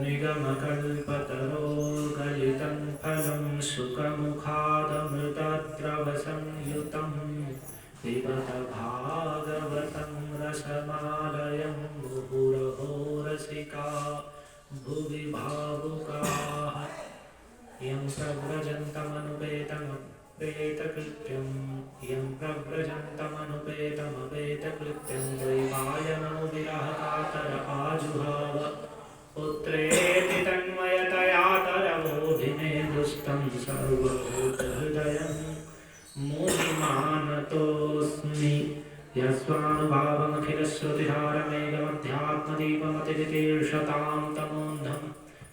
निगमकल्पतरोर्गलितं फलं शुकमुखादमृतद्रवसंयुतं पिबत भागवतं रसमालयं मुहुरहो रसिका भुवि भावुकाः यं प्रव्रजन्तमनुपेतकृत्यं द्वैपायनो विरहकातर आजुहाव पुत्रेति तन्मयतया तरवोभिने दुस्तं सर्वभूतहृदयं मुनिमानतोऽस्मि यस्वानुभावमखिलश्रुतिहारमेघमध्यात्मदीपमतितीर्षतां तमोऽन्धम्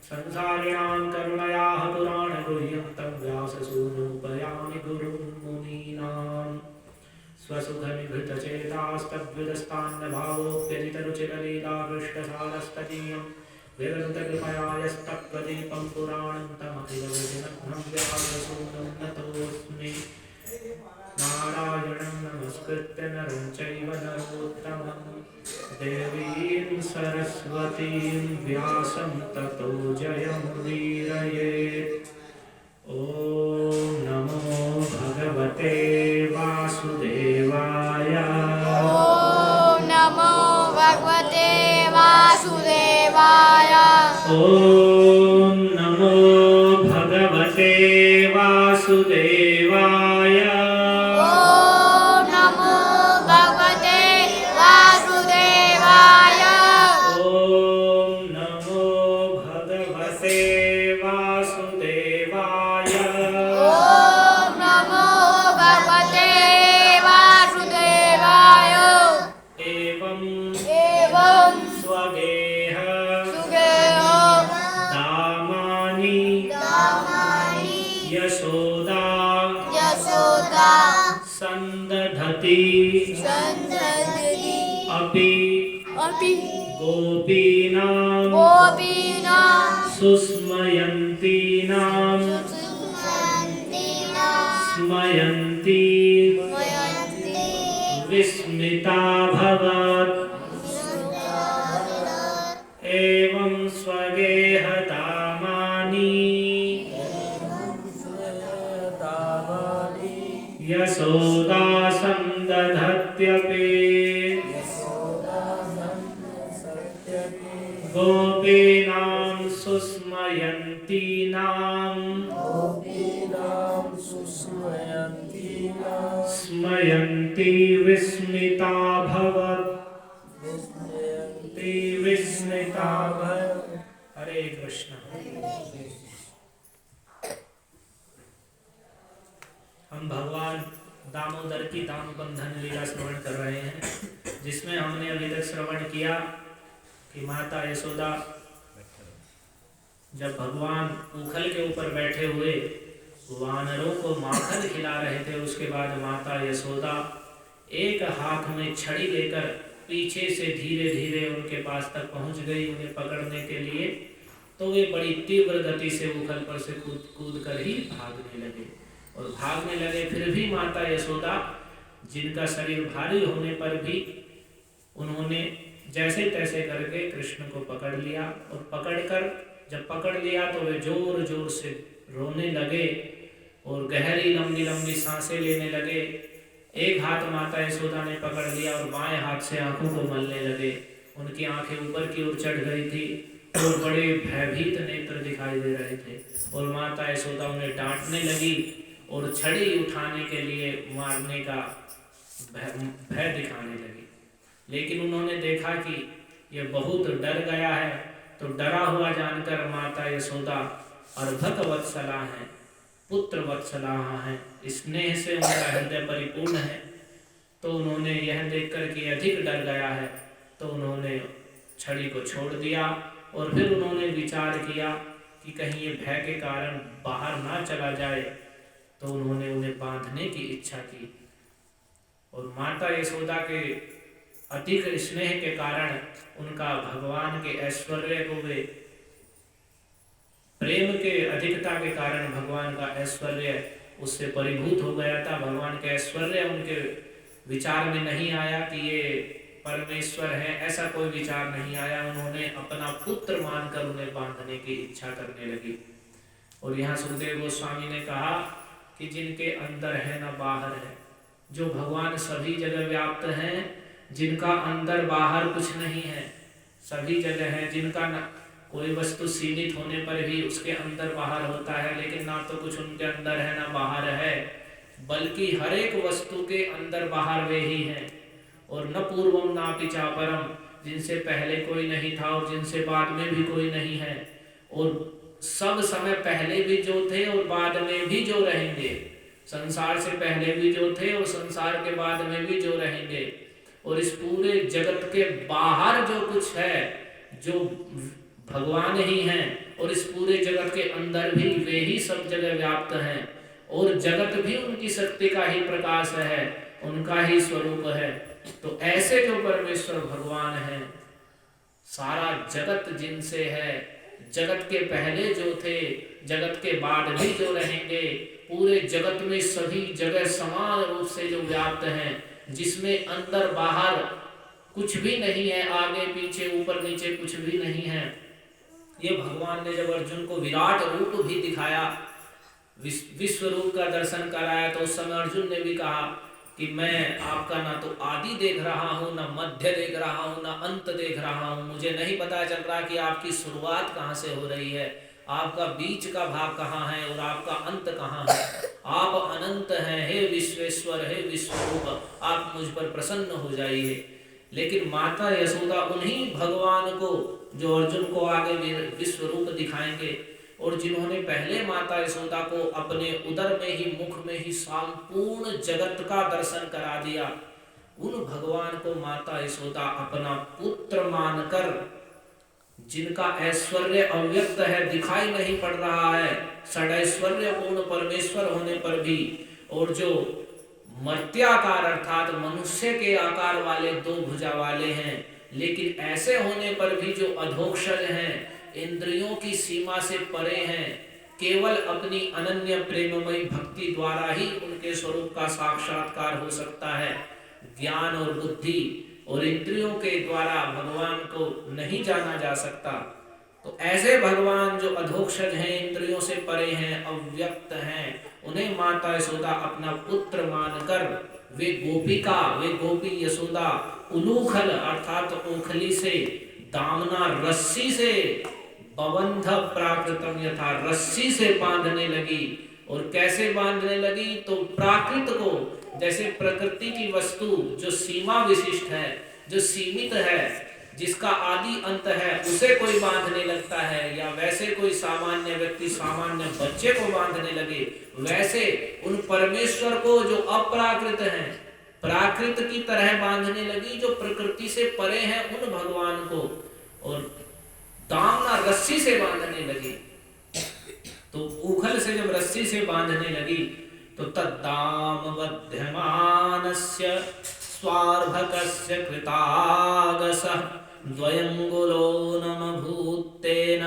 संसारिणां करुणयाः पुराणगुह्यं तं व्याससूनुपयामि गुरुं मुनीनां स्वसुखनिभृतचेतास्तद्विदस्तान्नभावोऽप्यजितरुचिरलीलाकृष्णसारस्तदीयं विरनुतकृपया यस्तत्त्वदीपं पुराणं तमखिलविधिनग्नं व्याससूनुं नतोऽस्मि नारायणं नमस्कृत्य नरं चैव नरोत्तमं देवीं सरस्वतीं व्यासं ततो जयमुदीरयेत्। ॐ नमो भगवते वासुदेवाय। ॐ नमो भगवते वासुदेवाय। ॐ नमो भगवते वासुदेवाय। संदधति अपि गोपीनां सुस्मयन्तीनां स्मयन्ती विस्मिताभवत्। एवं स्वगेहतामानि यशोदा संदधत्यपि गोपीनां सुस्मयन्तीनां स्मयन्ती विस्मिताभवत्। हरे कृष्ण। हम भगवान दामोदर की दामबंधन लीला श्रवण कर रहे हैं, जिसमें हमने अभी तक श्रवण किया कि माता यशोदा जब भगवान उखल के ऊपर बैठे हुए वानरों को माखन खिला रहे थे, उसके बाद माता यशोदा एक हाथ में छड़ी लेकर पीछे से धीरे धीरे उनके पास तक पहुंच गई उन्हें पकड़ने के लिए। तो वे बड़ी तीव्र गति से उखल पर से कूद कर ही भागने लगे और भागने लगे। फिर भी माता यशोदा, जिनका शरीर भारी होने पर भी उन्होंने जैसे तैसे करके कृष्ण को पकड़ लिया और जब पकड़ लिया तो वे जोर जोर से रोने लगे और गहरी लंबी लंबी सांसें लेने लगे। एक हाथ माता यशोदा ने पकड़ लिया और बाएं हाथ से आंखों को मलने लगे। उनकी आंखें ऊपर की ओर चढ़ गई थी और बड़े भयभीत नेत्र दिखाई दे रहे थे और माता यशोदा उन्हें डांटने लगी और छड़ी उठाने के लिए मारने का भय दिखाने लगी। लेकिन उन्होंने देखा कि यह बहुत डर गया है, तो डरा हुआ जानकर माता यशोदा अर्भक वत्सला है, पुत्र वत्सला है, स्नेह से उनका हृदय परिपूर्ण है। तो उन्होंने यह देखकर कि अधिक डर गया है, तो उन्होंने छड़ी को छोड़ दिया और फिर उन्होंने विचार किया कि कहीं ये भय के कारण बाहर ना चला जाए, तो उन्होंने उन्हें बांधने की इच्छा की। और माता यशोदा के अधिक स्नेह के कारण उनका भगवान के ऐश्वर्य को वे प्रेम के अधिकता के कारण भगवान का ऐश्वर्य उससे परिभूत हो गया था। भगवान के ऐश्वर्य उनके विचार में नहीं आया कि ये परमेश्वर है ऐसा कोई विचार नहीं आया। उन्होंने अपना पुत्र मानकर उन्हें बांधने की इच्छा करने लगी। और यहाँ सुखदेव गोस्वामी ने कहा कि जिनके अंदर है ना बाहर है, जो भगवान सभी जगह व्याप्त हैं, जिनका अंदर बाहर कुछ नहीं है, सभी जगह है, जिनका न कोई वस्तु सीमित होने पर भी उसके अंदर बाहर होता है, लेकिन ना तो कुछ उनके अंदर है ना बाहर है, बल्कि हर एक वस्तु के अंदर बाहर वे ही हैं। और न पूर्वम ना पिछा परम, जिनसे पहले कोई नहीं था और जिनसे बाद में भी कोई नहीं है, और सब समय पहले भी जो थे और बाद में भी जो रहेंगे, संसार से पहले भी जो थे और संसार के बाद में भी जो रहेंगे। और इस पूरे जगत के बाहर जो कुछ है, जो भगवान ही हैं, और इस पूरे जगत के अंदर भी वे ही सब जगह व्याप्त हैं, और जगत भी उनकी शक्ति का ही प्रकाश है, उनका ही स्वरूप है। तो ऐसे जो परमेश्वर भगवान हैं, सारा जगत जिनसे है, जगत के पहले जो थे, जगत के बाद भी जो रहेंगे, पूरे जगत में सभी जगह समान रूप से जो व्याप्त हैं, जिसमें अंदर बाहर कुछ भी नहीं है, आगे पीछे ऊपर नीचे कुछ भी नहीं है। ये भगवान ने जब अर्जुन को विराट रूप भी दिखाया, विश्व रूप का दर्शन कराया, तो उस समय अर्जुन ने भी कहा कि मैं आपका ना तो आदि देख रहा हूँ, ना मध्य देख रहा हूँ, ना अंत देख रहा हूँ। मुझे नहीं पता चल रहा कि आपकी शुरुआत कहाँ से हो रही है, आपका बीच का भाग कहाँ है और आपका अंत कहाँ है। आप अनंत हैं, हे विश्वेश्वर, हे विश्वरूप, आप मुझ पर प्रसन्न हो जाइए। लेकिन माता यशोदा उन्हीं भगवान को, जो अर्जुन को आगे विश्व रूप दिखाएंगे, और जिन्होंने पहले माता यशोदा को अपने उदर में ही, मुख में ही संपूर्ण जगत का दर्शन करा दिया, उन भगवान को माता यशोदा अपना पुत्र मानकर, जिनका ऐश्वर्य अव्यक्त है, दिखाई नहीं पड़ रहा है, षडैश्वर्य पूर्ण परमेश्वर होने पर भी, और जो मर्त्याकार अर्थात मनुष्य के आकार वाले दो भुजा वाले हैं, लेकिन ऐसे होने पर भी जो अधोक्षज हैं, इंद्रियों की सीमा से परे हैं, केवल अपनी अनन्य प्रेममयी भक्ति द्वारा ही उनके स्वरूप का साक्षात्कार हो सकता है। ज्ञान और बुद्धि और इंद्रियों के द्वारा भगवान को नहीं जाना जा सकता। तो ऐसे भगवान जो अधोक्षज हैं, इंद्रियों से परे हैं, अव्यक्त हैं, उन्हें माता यशोदा अपना पुत्र मानकर वे गोपिका, वे गोपी यशोदा उलूखल अर्थात ओखली से, दामना रस्सी से, बबंध प्राकृतम यथा रस्सी से बांधने लगी। और कैसे बांधने लगी? तो प्राकृत को, जैसे प्रकृति की वस्तु जो सीमा विशिष्ट है, जो सीमित है, जिसका आदि अंत है, उसे कोई बांधने लगता है, या वैसे कोई सामान्य व्यक्ति सामान्य बच्चे को बांधने लगे, वैसे उन परमेश्वर को जो अप्राकृत हैं, प्राकृत की तरह बांधने लगी, जो प्रकृति से परे हैं उन भगवान को, और दामना रस्सी से बांधने लगी। तो उखल से जब रस्सी से बांधने लगी, तो तद्दाम बध्यमानस्य स्वार्भकस्य कृतागसः द्वयंगुलो नमभूतेन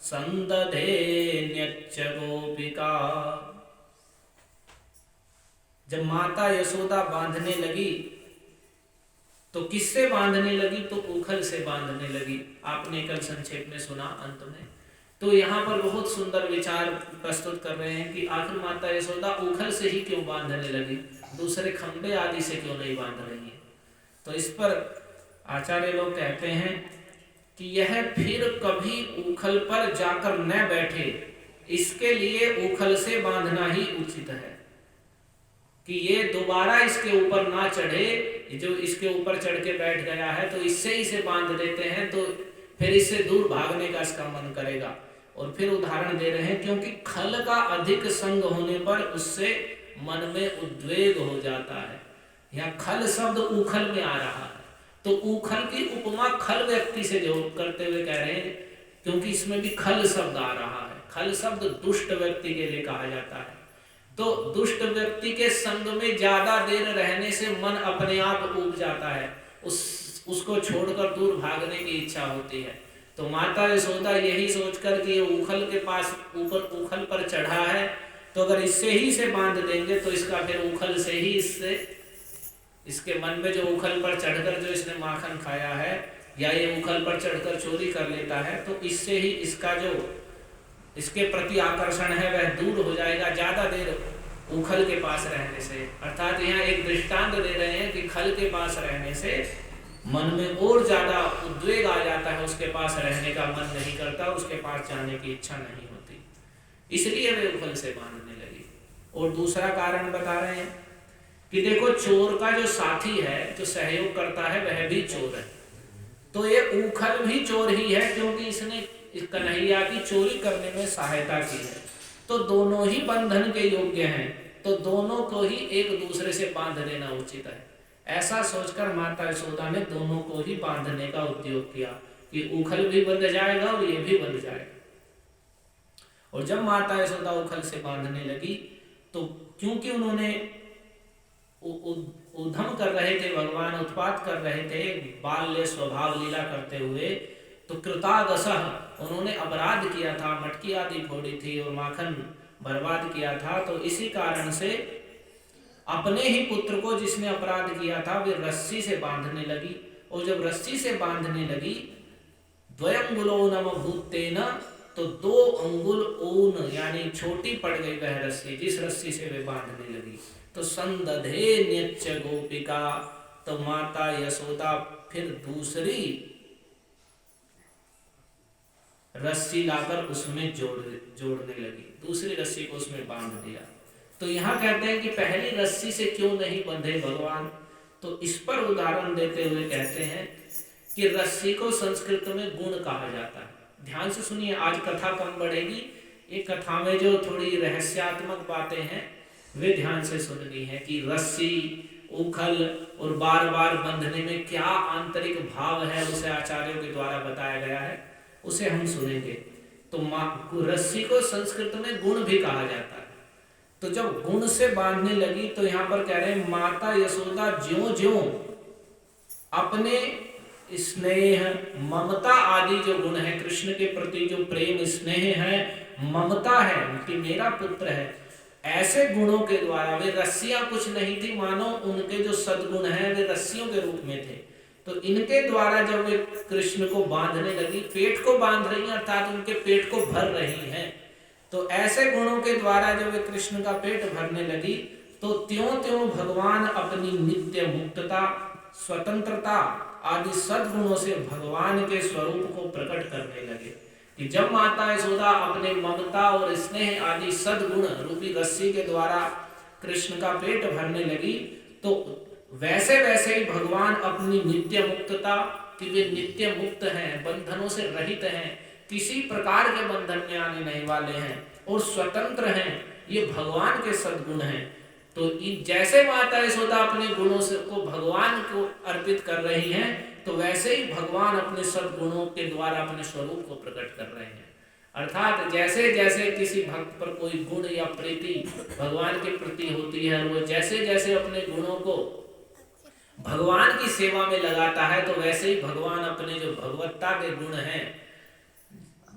संदधेन्यच्च गोपिका। जब माता यशोदा बांधने लगी, तो किससे बांधने लगी? तो उखल से बांधने लगी। आपने कल संक्षेप में सुना अंत में। तो यहाँ पर बहुत सुंदर विचार प्रस्तुत कर रहे हैं कि आखिर माता यशोदा उखल से ही क्यों बांधने लगी, दूसरे खंबे आदि से क्यों नहीं बांध रही है? तो इस पर आचार्य लोग कहते हैं कि यह फिर कभी उखल पर जाकर न बैठे, इसके लिए उखल से बांधना ही उचित है, कि ये दोबारा इसके ऊपर ना चढ़े। जो इसके ऊपर चढ़ के बैठ गया है, तो इससे इसे बांध देते हैं, तो फिर इससे दूर भागने का इसका मन करेगा। और फिर उदाहरण दे रहे हैं, क्योंकि खल का अधिक संग होने पर उससे मन में उद्वेग हो जाता है। यहाँ खल शब्द उखल में आ रहा है, तो उखल की उपमा खल व्यक्ति से जो करते हुए कह रहे हैं, क्योंकि इसमें भी खल शब्द आ रहा है। खल शब्द दुष्ट व्यक्ति के लिए कहा जाता है। तो दुष्ट व्यक्ति के संग में ज्यादा देर रहने से मन अपने आप उब जाता है, उसको छोड़कर दूर भागने की इच्छा होती है। तो माता यशोदा यही सोचकर कि ये उखल के पास ऊपर उखल पर चढ़ा है, तो अगर इससे ही से बांध देंगे तो इसका फिर उखल से ही इससे इसके मन में जो उखल पर चढ़कर जो इसने माखन खाया है, या ये उखल पर चढ़कर चोरी कर लेता है, तो इससे ही इसका जो इसके प्रति आकर्षण है वह दूर हो जाएगा ज्यादा देर उखल के पास रहने से। अर्थात यहाँ एक दृष्टांत दे रहे हैं कि खल के पास रहने से मन में और ज्यादा उद्वेग आ जाता है, उसके पास रहने का मन नहीं करता, उसके पास जाने की इच्छा नहीं होती, इसलिए वे उखल से बांधने लगी। और दूसरा कारण बता रहे हैं कि देखो, चोर का जो साथी है, जो सहयोग करता है, वह भी चोर है, तो ये उखल भी चोर ही है, क्योंकि इसने कन्हैया की चोरी करने में सहायता की है। तो दोनों ही बंधन के योग्य हैं, तो दोनों को ही एक दूसरे से बांध लेना उचित है। ऐसा सोचकर माता यशोदा ने दोनों को ही बांधने का उद्योग किया कि उखल भी बंध जाएगा और ये भी बंध जाएगा। और जब माता यशोदा उखल से बांधने लगी, तो क्योंकि उन्होंने उद्यम कर रहे थे, भगवान उत्पात कर रहे थे बाल्य स्वभाव लीला करते हुए, तो कृतागसः उन्होंने अपराध किया था, मटकी आदि फोड़ी थी और माखन बर्बाद किया था। तो इसी कारण से अपने ही पुत्र को जिसने अपराध किया था वे रस्सी से बांधने लगी। और जब रस्सी से बांधने लगी, द्वयंगुलोनम भूतेन, तो 2 अंगुल ऊन यानी छोटी पड़ गई वह रस्सी, जिस रस्सी से वे बांधने लगी। तो संदधे न्यच्च गोपिका, तो माता यशोदा फिर दूसरी रस्सी लाकर उसमें जोड़ने लगी, दूसरी रस्सी को उसमें बांध दिया। तो यहाँ कहते हैं कि पहली रस्सी से क्यों नहीं बंधे भगवान, तो इस पर उदाहरण देते हुए कहते हैं कि रस्सी को संस्कृत में गुण कहा जाता है। ध्यान से सुनिए, आज कथा कम बढ़ेगी, एक कथा में जो थोड़ी रहस्यात्मक बातें हैं वे ध्यान से सुननी है कि रस्सी, उखल और बार बार बंधने में क्या आंतरिक भाव है, उसे आचार्यों के द्वारा बताया गया है, उसे हम सुनेंगे। तो रस्सी को संस्कृत में गुण भी कहा जाता है। तो जब गुण से बांधने लगी, तो यहाँ पर कह रहे हैं माता यशोदा ज्यों-ज्यों अपने स्नेह, ममता आदि जो गुण है, कृष्ण के प्रति जो प्रेम, स्नेह है, ममता है कि मेरा पुत्र है, ऐसे गुणों के द्वारा, वे रस्सियां कुछ नहीं थी, मानो उनके जो सद्गुण हैं वे रस्सियों के रूप में थे। तो इनके द्वारा जब वे कृष्ण को बांधने लगी, पेट को बांध रही हैं, अर्थात उनके पेट को भर रही हैं, तो ऐसे गुणों के द्वारा जब वे कृष्ण का पेट भरने लगी, तो त्यों-त्यों भगवान अपनी नित्य मुक्तता, स्वतंत्रता आदि सद्गुणों से भगवान के स्वरूप को प्रकट करने लगे। कि जब माता यशोदा अपने ममता और स्नेह आदि सद्गुण रूपी रस्सी के द्वारा कृष्ण का पेट भरने लगी, तो वैसे वैसे ही भगवान अपनी नित्य मुक्तता, कि वे नित्य मुक्त हैं, बंधनों से रहित हैं, किसी प्रकार के बंधन में आने नहीं वाले हैं और स्वतंत्र हैं, ये भगवान के सद्गुण हैं। तो जैसे माता यशोदा अपने गुणों से को भगवान को अर्पित कर रही हैं, तो वैसे ही भगवान अपने सद्गुणों के द्वारा अपने स्वरूप को प्रकट कर रहे हैं। अर्थात जैसे जैसे किसी भक्त पर कोई गुण या प्रीति भगवान के प्रति होती है, वो जैसे जैसे अपने गुणों को भगवान की सेवा में लगाता है, तो वैसे ही भगवान अपने जो भगवत्ता के गुण हैं,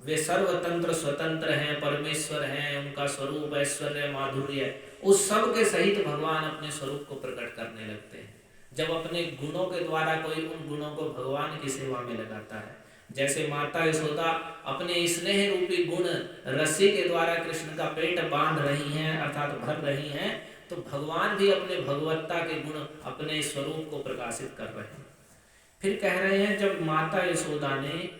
वे सर्वतंत्र स्वतंत्र हैं, परमेश्वर हैं, उनका स्वरूप ऐश्वर्य माधुर्य, उस सब के सहित भगवान अपने स्वरूप को प्रकट करने लगते हैं। जब अपने गुणों के द्वारा कोई उन गुणों को भगवान की सेवा में लगाता है, जैसे माता यशोदा अपने स्नेह रूपी गुण रस्सी के द्वारा कृष्ण का पेट बांध रही हैं, अर्थात भर रही हैं, तो भगवान भी अपने भगवत्ता के गुण, अपने स्वरूप को प्रकाशित कर रहे हैं। फिर कह रहे हैं, जब माता यशोदा ने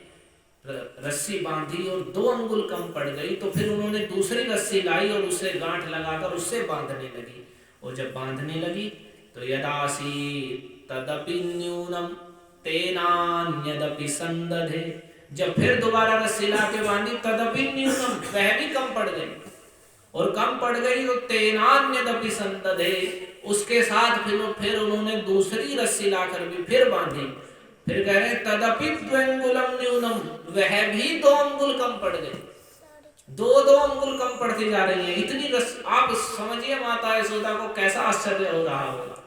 रस्सी बांधी और 2 अंगुल कम पड़ गई, तो फिर उन्होंने दूसरी रस्सी लाई और उसे गांठ लगाकर उससे बांधने लगी। और जब बांधने लगी, तो यदासी तदपि न्यूनम तेनान्यदपि संदधे, जब फिर दोबारा रस्सी ला के बांधी, तदपि न्यूनम, वह भी कम पड़ गई, और कम पड़ गई तो तेनान्यदपि संदधे, उसके साथ फिर उन्होंने दूसरी रस्सी लाकर भी फिर बांधी। फिर कह रहे तदपि द्वंगुलम न्यूनम, वह भी 2 अंगुल कम पड़ गई, 2-2 अंगुल कम पड़ती जा रही है। इतनी आप समझिए माता यशोदा को कैसा आश्चर्य हो रहा होगा।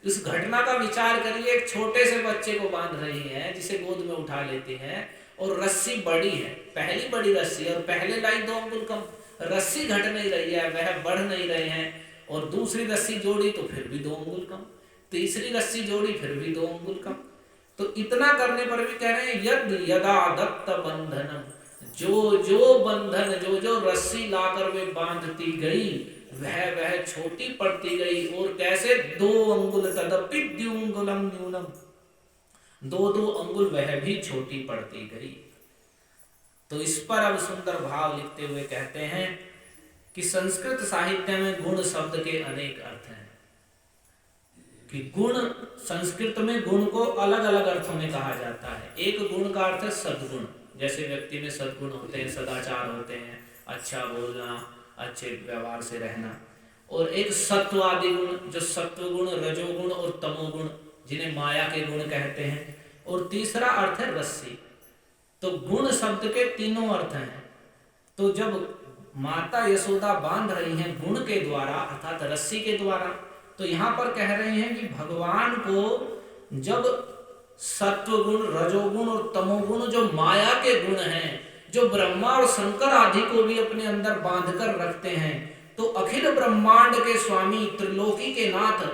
इस घटना का विचार करिए, एक छोटे से बच्चे को बांध रही है, जिसे गोद में उठा लेती है, और रस्सी बड़ी है, पहली बड़ी रस्सी, और पहले लाई 2 अंगुल कम, रस्सी घट नहीं रही है, वह बढ़ नहीं रहे हैं, और दूसरी रस्सी जोड़ी तो फिर भी 2 अंगुल कम। तीसरी रस्सी जोड़ी फिर भी 2 अंगुल कम। तो इतना करने पर भी कह रहे हैं यद यदा दत्त बंधनम, जो जो बंधन, जो जो रस्सी लाकर वे बांधती गई वह छोटी पड़ती गई। और कैसे? 2 अंगुल तदपि द्व्युंगुलम न्यूनम, 2 अंगुल वह भी छोटी पड़ती गई। तो इस पर अब सुंदर भाव लिखते हुए कहते हैं कि संस्कृत साहित्य में गुण शब्द के अनेक अर्थ हैं। कि गुण, संस्कृत में गुण को अलग अलग अर्थों में कहा जाता है। एक गुण का अर्थ है सद्गुण, जैसे व्यक्ति में सद्गुण होते हैं, सदाचार होते हैं, अच्छा बोलना, अच्छे व्यवहार से रहना। और एक सत्वादि गुण, जो सत्व गुण, रजोगुण और तमोगुण, जिन्हें माया के गुण कहते हैं। और तीसरा अर्थ है रस्सी। तो गुण शब्द के तीनों अर्थ हैं। तो जब माता यशोदा बांध रही हैं गुण के द्वारा अर्थात रस्सी के द्वारा, तो यहाँ पर कह रहे हैं कि भगवान को जब सत्व गुण, रजोगुण और तमोगुण जो माया के गुण हैं, जो ब्रह्मा और शंकर आदि को भी अपने अंदर बांधकर रखते हैं, तो अखिल ब्रह्मांड के स्वामी, त्रिलोकी के नाथ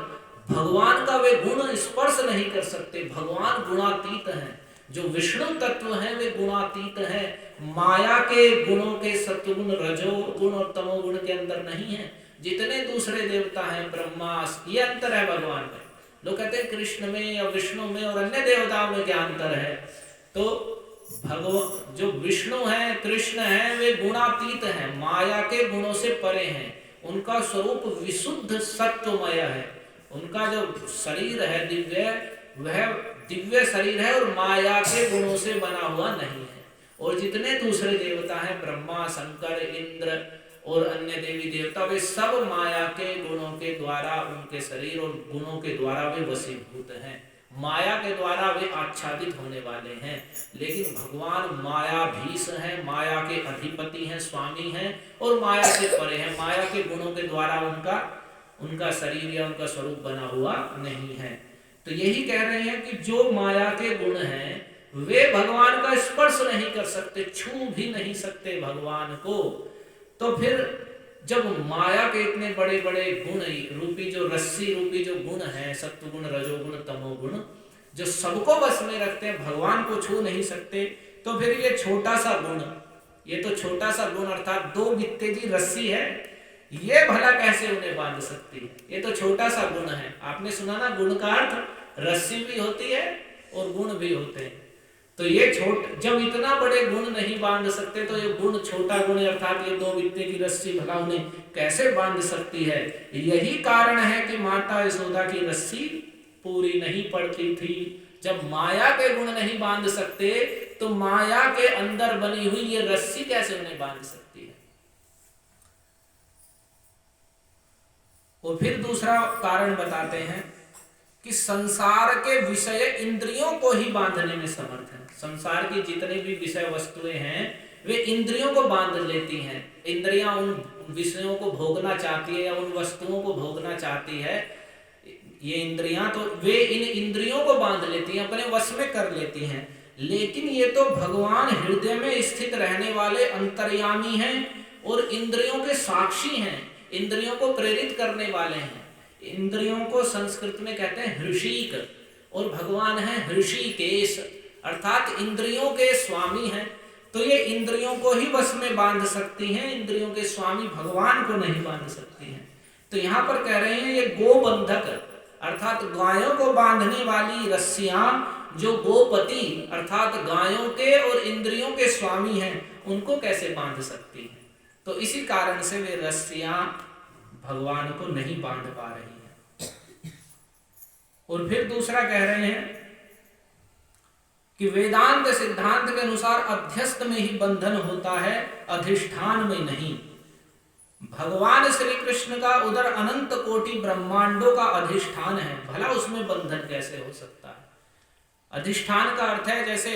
भगवान का वे गुण स्पर्श नहीं कर सकते। भगवान गुणातीत हैं। जो विष्णु तत्व हैं वे गुणातीत हैं। माया के गुणों के सत्वगुण, रजोगुण और तमोगुण के अंदर नहीं है। जितने दूसरे देवता हैं, ब्रह्मा, ये अंतर है भगवान में। लोग कहते हैं कृष्ण में या विष्णु में और अन्य देवताओं में क्या अंतर है? तो भगवान जो विष्णु है, कृष्ण है, वे गुणातीत हैं, माया के गुणों से परे हैं। उनका स्वरूप विशुद्ध सत्वमय है। उनका जो शरीर है दिव्य, वह दिव्य शरीर है और माया के गुणों से बना हुआ नहीं है। और जितने दूसरे देवता हैं, ब्रह्मा, शंकर, इंद्र और अन्य देवी देवता, वे सब माया के गुणों के द्वारा, उनके शरीर और गुणों के द्वारा वे वशीभूत हैं। माया के द्वारा वे आच्छादित होने वाले हैं। लेकिन भगवान मायाधीश हैं, माया के अधिपति हैं, स्वामी हैं और माया से परे हैं। माया के गुणों के द्वारा उनका शरीर या उनका स्वरूप बना हुआ नहीं है। तो यही कह रहे हैं कि जो माया के गुण हैं वे भगवान का स्पर्श नहीं कर सकते, छू भी नहीं सकते भगवान को। तो फिर जब माया के इतने बड़े बड़े गुण रूपी, जो रस्सी रूपी जो गुण है, सत्वगुण, रजोगुण, तमोगुण, जो सबको बस में रखते हैं, भगवान को छू नहीं सकते, तो फिर ये छोटा सा गुण, ये तो छोटा सा गुण अर्थात 2 बित्ते की रस्सी है, ये भला कैसे उन्हें बांध सकती है? ये तो छोटा सा गुण है। आपने सुना ना, गुण का अर्थ रस्सी भी होती है और गुण भी होते हैं। तो ये जब इतना बड़े गुण नहीं बांध सकते, तो ये गुण, छोटा गुण अर्थात ये 2 बित्ते की रस्सी भला उन्हें कैसे बांध सकती है? यही कारण है कि माता यशोदा की रस्सी पूरी नहीं पड़ती थी। जब माया के गुण नहीं बांध सकते, तो माया के अंदर बनी हुई ये रस्सी कैसे उन्हें बांध सकती है? और फिर दूसरा कारण बताते हैं कि संसार के विषय इंद्रियों को ही बांधने में समर्थ है। संसार की जितनी भी विषय वस्तुएं हैं वे इंद्रियों को बांध लेती हैं। इंद्रियां उन विषयों को भोगना चाहती है या उन वस्तुओं को भोगना चाहती है। ये इंद्रियां, तो वे इन इंद्रियों को बांध लेती हैं, अपने वश में कर लेती हैं। लेकिन ये तो भगवान हृदय में स्थित रहने वाले अंतर्यामी हैं और इंद्रियों के साक्षी हैं, इंद्रियों को प्रेरित करने वाले हैं। इंद्रियों को संस्कृत में कहते हैं हृषिक, और भगवान है हृषिकेश, अर्थात इंद्रियों के स्वामी हैं। तो ये इंद्रियों को ही वश में बांध सकती हैं, इंद्रियों के स्वामी भगवान को नहीं बांध सकती हैं। तो यहाँ पर कह रहे हैं ये गोबंधक अर्थात गायों को बांधने वाली रस्सियां, जो गोपति अर्थात गायों के और इंद्रियों के स्वामी हैं, उनको कैसे बांध सकती हैं? तो इसी कारण से वे रस्सियां भगवान को नहीं बांध पा रही हैं। और फिर दूसरा कह रहे हैं कि वेदांत सिद्धांत के अनुसार अध्यस्त में ही बंधन होता है, अधिष्ठान में नहीं। भगवान श्री कृष्ण का उदर अनंत कोटि ब्रह्मांडों का अधिष्ठान है, भला उसमें बंधन कैसे हो सकता है? अधिष्ठान का अर्थ है, जैसे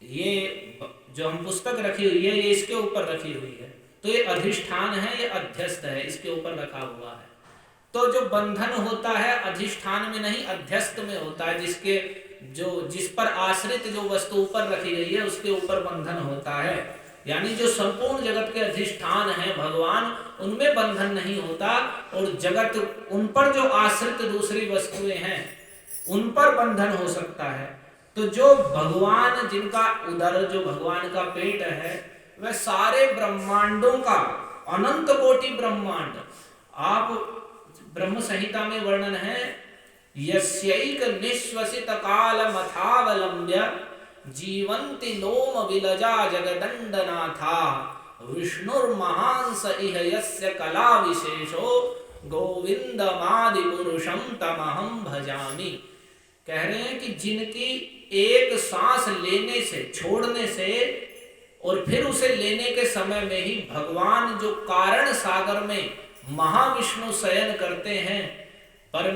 ये जो हम पुस्तक रखी हुई है, ये इसके ऊपर रखी हुई है, तो ये अधिष्ठान है, ये अध्यस्त है, इसके ऊपर रखा हुआ है। तो जो बंधन होता है अधिष्ठान में नहीं, अध्यस्त में होता है। जिस पर आश्रित जो वस्तु ऊपर रखी गई है उसके ऊपर बंधन होता है। यानी जो संपूर्ण जगत के अधिष्ठान है भगवान, उनमें बंधन नहीं होता, और जगत उन पर जो आश्रित दूसरी वस्तुएं हैं उन पर बंधन हो सकता है। तो जो भगवान, जिनका उदर, जो भगवान का पेट है, वह सारे ब्रह्मांडों का, अनंत कोटि ब्रह्मांड, आप ब्रह्म संहिता में वर्णन है, यस्यैक निश्वसित काल मथावलंब्य जीवंति लोम विलजा जगदंडनाथा विष्णुर्महांस इह यस्य कला विशेषो गोविंदमादि पुरुषम तमहम भजामि। कह रहे हैं कि जिनकी एक सांस लेने से, छोड़ने से और फिर उसे लेने के समय में ही भगवान जो कारण सागर में महाविष्णु शयन करते हैं, पर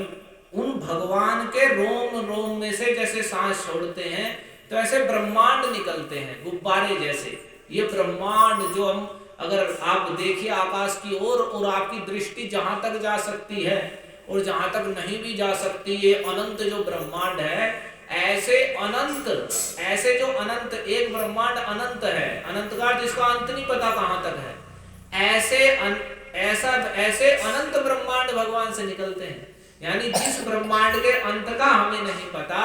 उन भगवान के रोम रोम में से जैसे सांस छोड़ते हैं तो ऐसे ब्रह्मांड निकलते हैं, गुब्बारे जैसे। ये ब्रह्मांड जो हम, अगर आप देखिए आकाश की ओर और आपकी दृष्टि जहां तक जा सकती है और जहां तक नहीं भी जा सकती, ये अनंत जो ब्रह्मांड है, ऐसे अनंत, ऐसे जो अनंत, एक ब्रह्मांड अनंत है, अनंत का जिसका अंत नहीं पता कहां तक है, ऐसे अनंत ब्रह्मांड भगवान से निकलते हैं। यानी जिस ब्रह्मांड के अंत का हमें नहीं पता,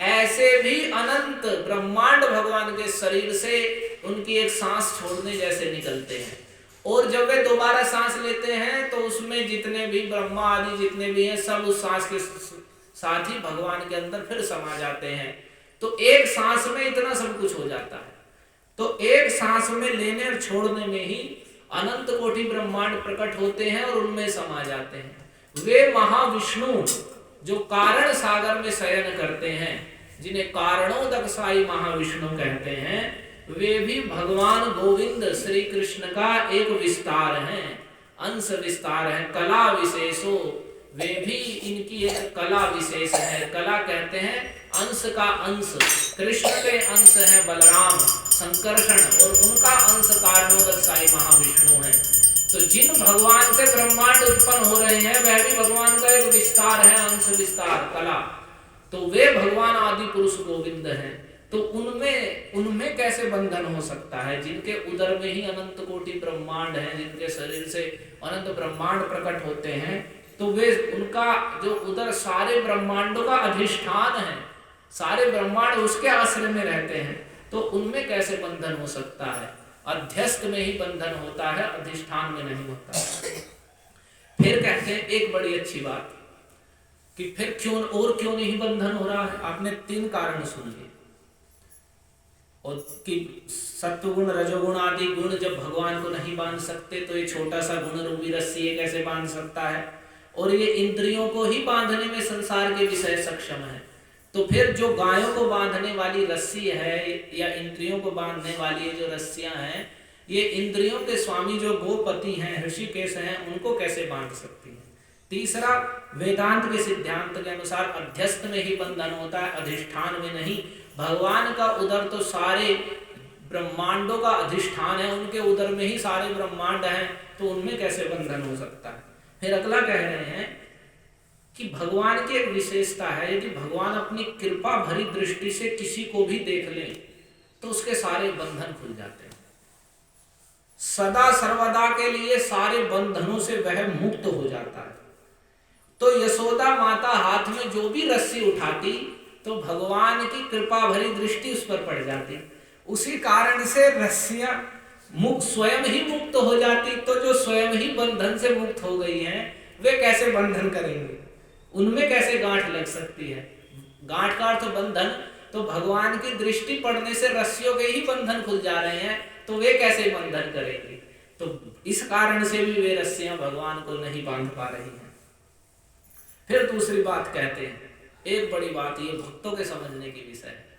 ऐसे भी अनंत ब्रह्मांड भगवान के शरीर से उनकी एक सांस छोड़ने जैसे निकलते हैं। और जब वे दोबारा सांस लेते हैं तो उसमें जितने भी ब्रह्मा आदि जितने भी हैं, सब उस सांस के साथ ही भगवान के अंदर फिर समा जाते हैं। तो एक सांस में इतना सब कुछ हो जाता है। तो एक सांस में लेने और छोड़ने में ही अनंत कोटि ब्रह्मांड प्रकट होते हैं और उनमें समा जाते हैं। वे महाविष्णु जो कारण सागर में शयन करते हैं, जिन्हें कारणोदक साई महाविष्णु कहते हैं, वे भी भगवान गोविंद श्री कृष्ण का एक विस्तार हैं, अंश विस्तार है, कला विशेषो। वे भी इनकी एक कला विशेष है। कला कहते हैं अंश का अंश, कृष्ण के अंश है बलराम, संकर्षण, और उनका अंश कारणोदक साई महाविष्णु है। तो जिन भगवान से ब्रह्मांड उत्पन्न हो रहे हैं, वह भी भगवान का एक विस्तार है, अंश विस्तार, कला। तो वे भगवान आदि पुरुष गोविंद हैं। तो उनमें कैसे बंधन हो सकता है, जिनके उदर में ही अनंत कोटि ब्रह्मांड है, जिनके शरीर से अनंत ब्रह्मांड प्रकट होते हैं। तो वे, उनका जो उदर सारे ब्रह्मांडों का अधिष्ठान है, सारे ब्रह्मांड उसके आश्रय में रहते हैं, तो उनमें कैसे बंधन हो सकता है? अध्यस्त में ही बंधन होता है, अधिष्ठान में नहीं होता। फिर कहते हैं एक बड़ी अच्छी बात कि फिर क्यों नहीं बंधन हो रहा है। आपने 3 कारण सुन लिए, और कि सत्वगुण रजोगुण आदि गुण जब भगवान को नहीं बांध सकते, तो ये छोटा सा गुण रूपी रस्सी ये कैसे बांध सकता है? और ये इंद्रियों को ही बांधने में संसार के विषय सक्षम है। तो फिर जो गायों को बांधने वाली रस्सी है, या इंद्रियों को बांधने वाली जो रस्सियां हैं, ये इंद्रियों के स्वामी जो गोपति हैं, ऋषिकेश हैं, उनको कैसे बांध सकती हैं? तीसरा, वेदांत के सिद्धांत के अनुसार अध्यस्त में ही बंधन होता है, अधिष्ठान में नहीं। भगवान का उदर तो सारे ब्रह्मांडों का अधिष्ठान है, उनके उदर में ही सारे ब्रह्मांड हैं, तो उनमें कैसे बंधन हो सकता है? फिर अगला कह रहे हैं कि भगवान की एक विशेषता है, यदि भगवान अपनी कृपा भरी दृष्टि से किसी को भी देख लें तो उसके सारे बंधन खुल जाते हैं। सदा सर्वदा के लिए सारे बंधनों से वह मुक्त हो जाता है। तो यशोदा माता हाथ में जो भी रस्सी उठाती, तो भगवान की कृपा भरी दृष्टि उस पर पड़ जाती। उसी कारण से रस्सियां स्वयं ही मुक्त हो जाती। तो जो स्वयं ही बंधन से मुक्त हो गई हैं, वे कैसे बंधन करेंगे? उनमें कैसे गांठ लग सकती है? गांठ का अर्थ बंधन। तो भगवान की दृष्टि पड़ने से रस्सियों के ही बंधन खुल जा रहे हैं, तो वे कैसे बंधन करेंगे? तो इस कारण से भी वे रस्सियां भगवान को नहीं बांध पा रही हैं। फिर दूसरी बात कहते हैं, एक बड़ी बात, ये भक्तों के समझने की विषय है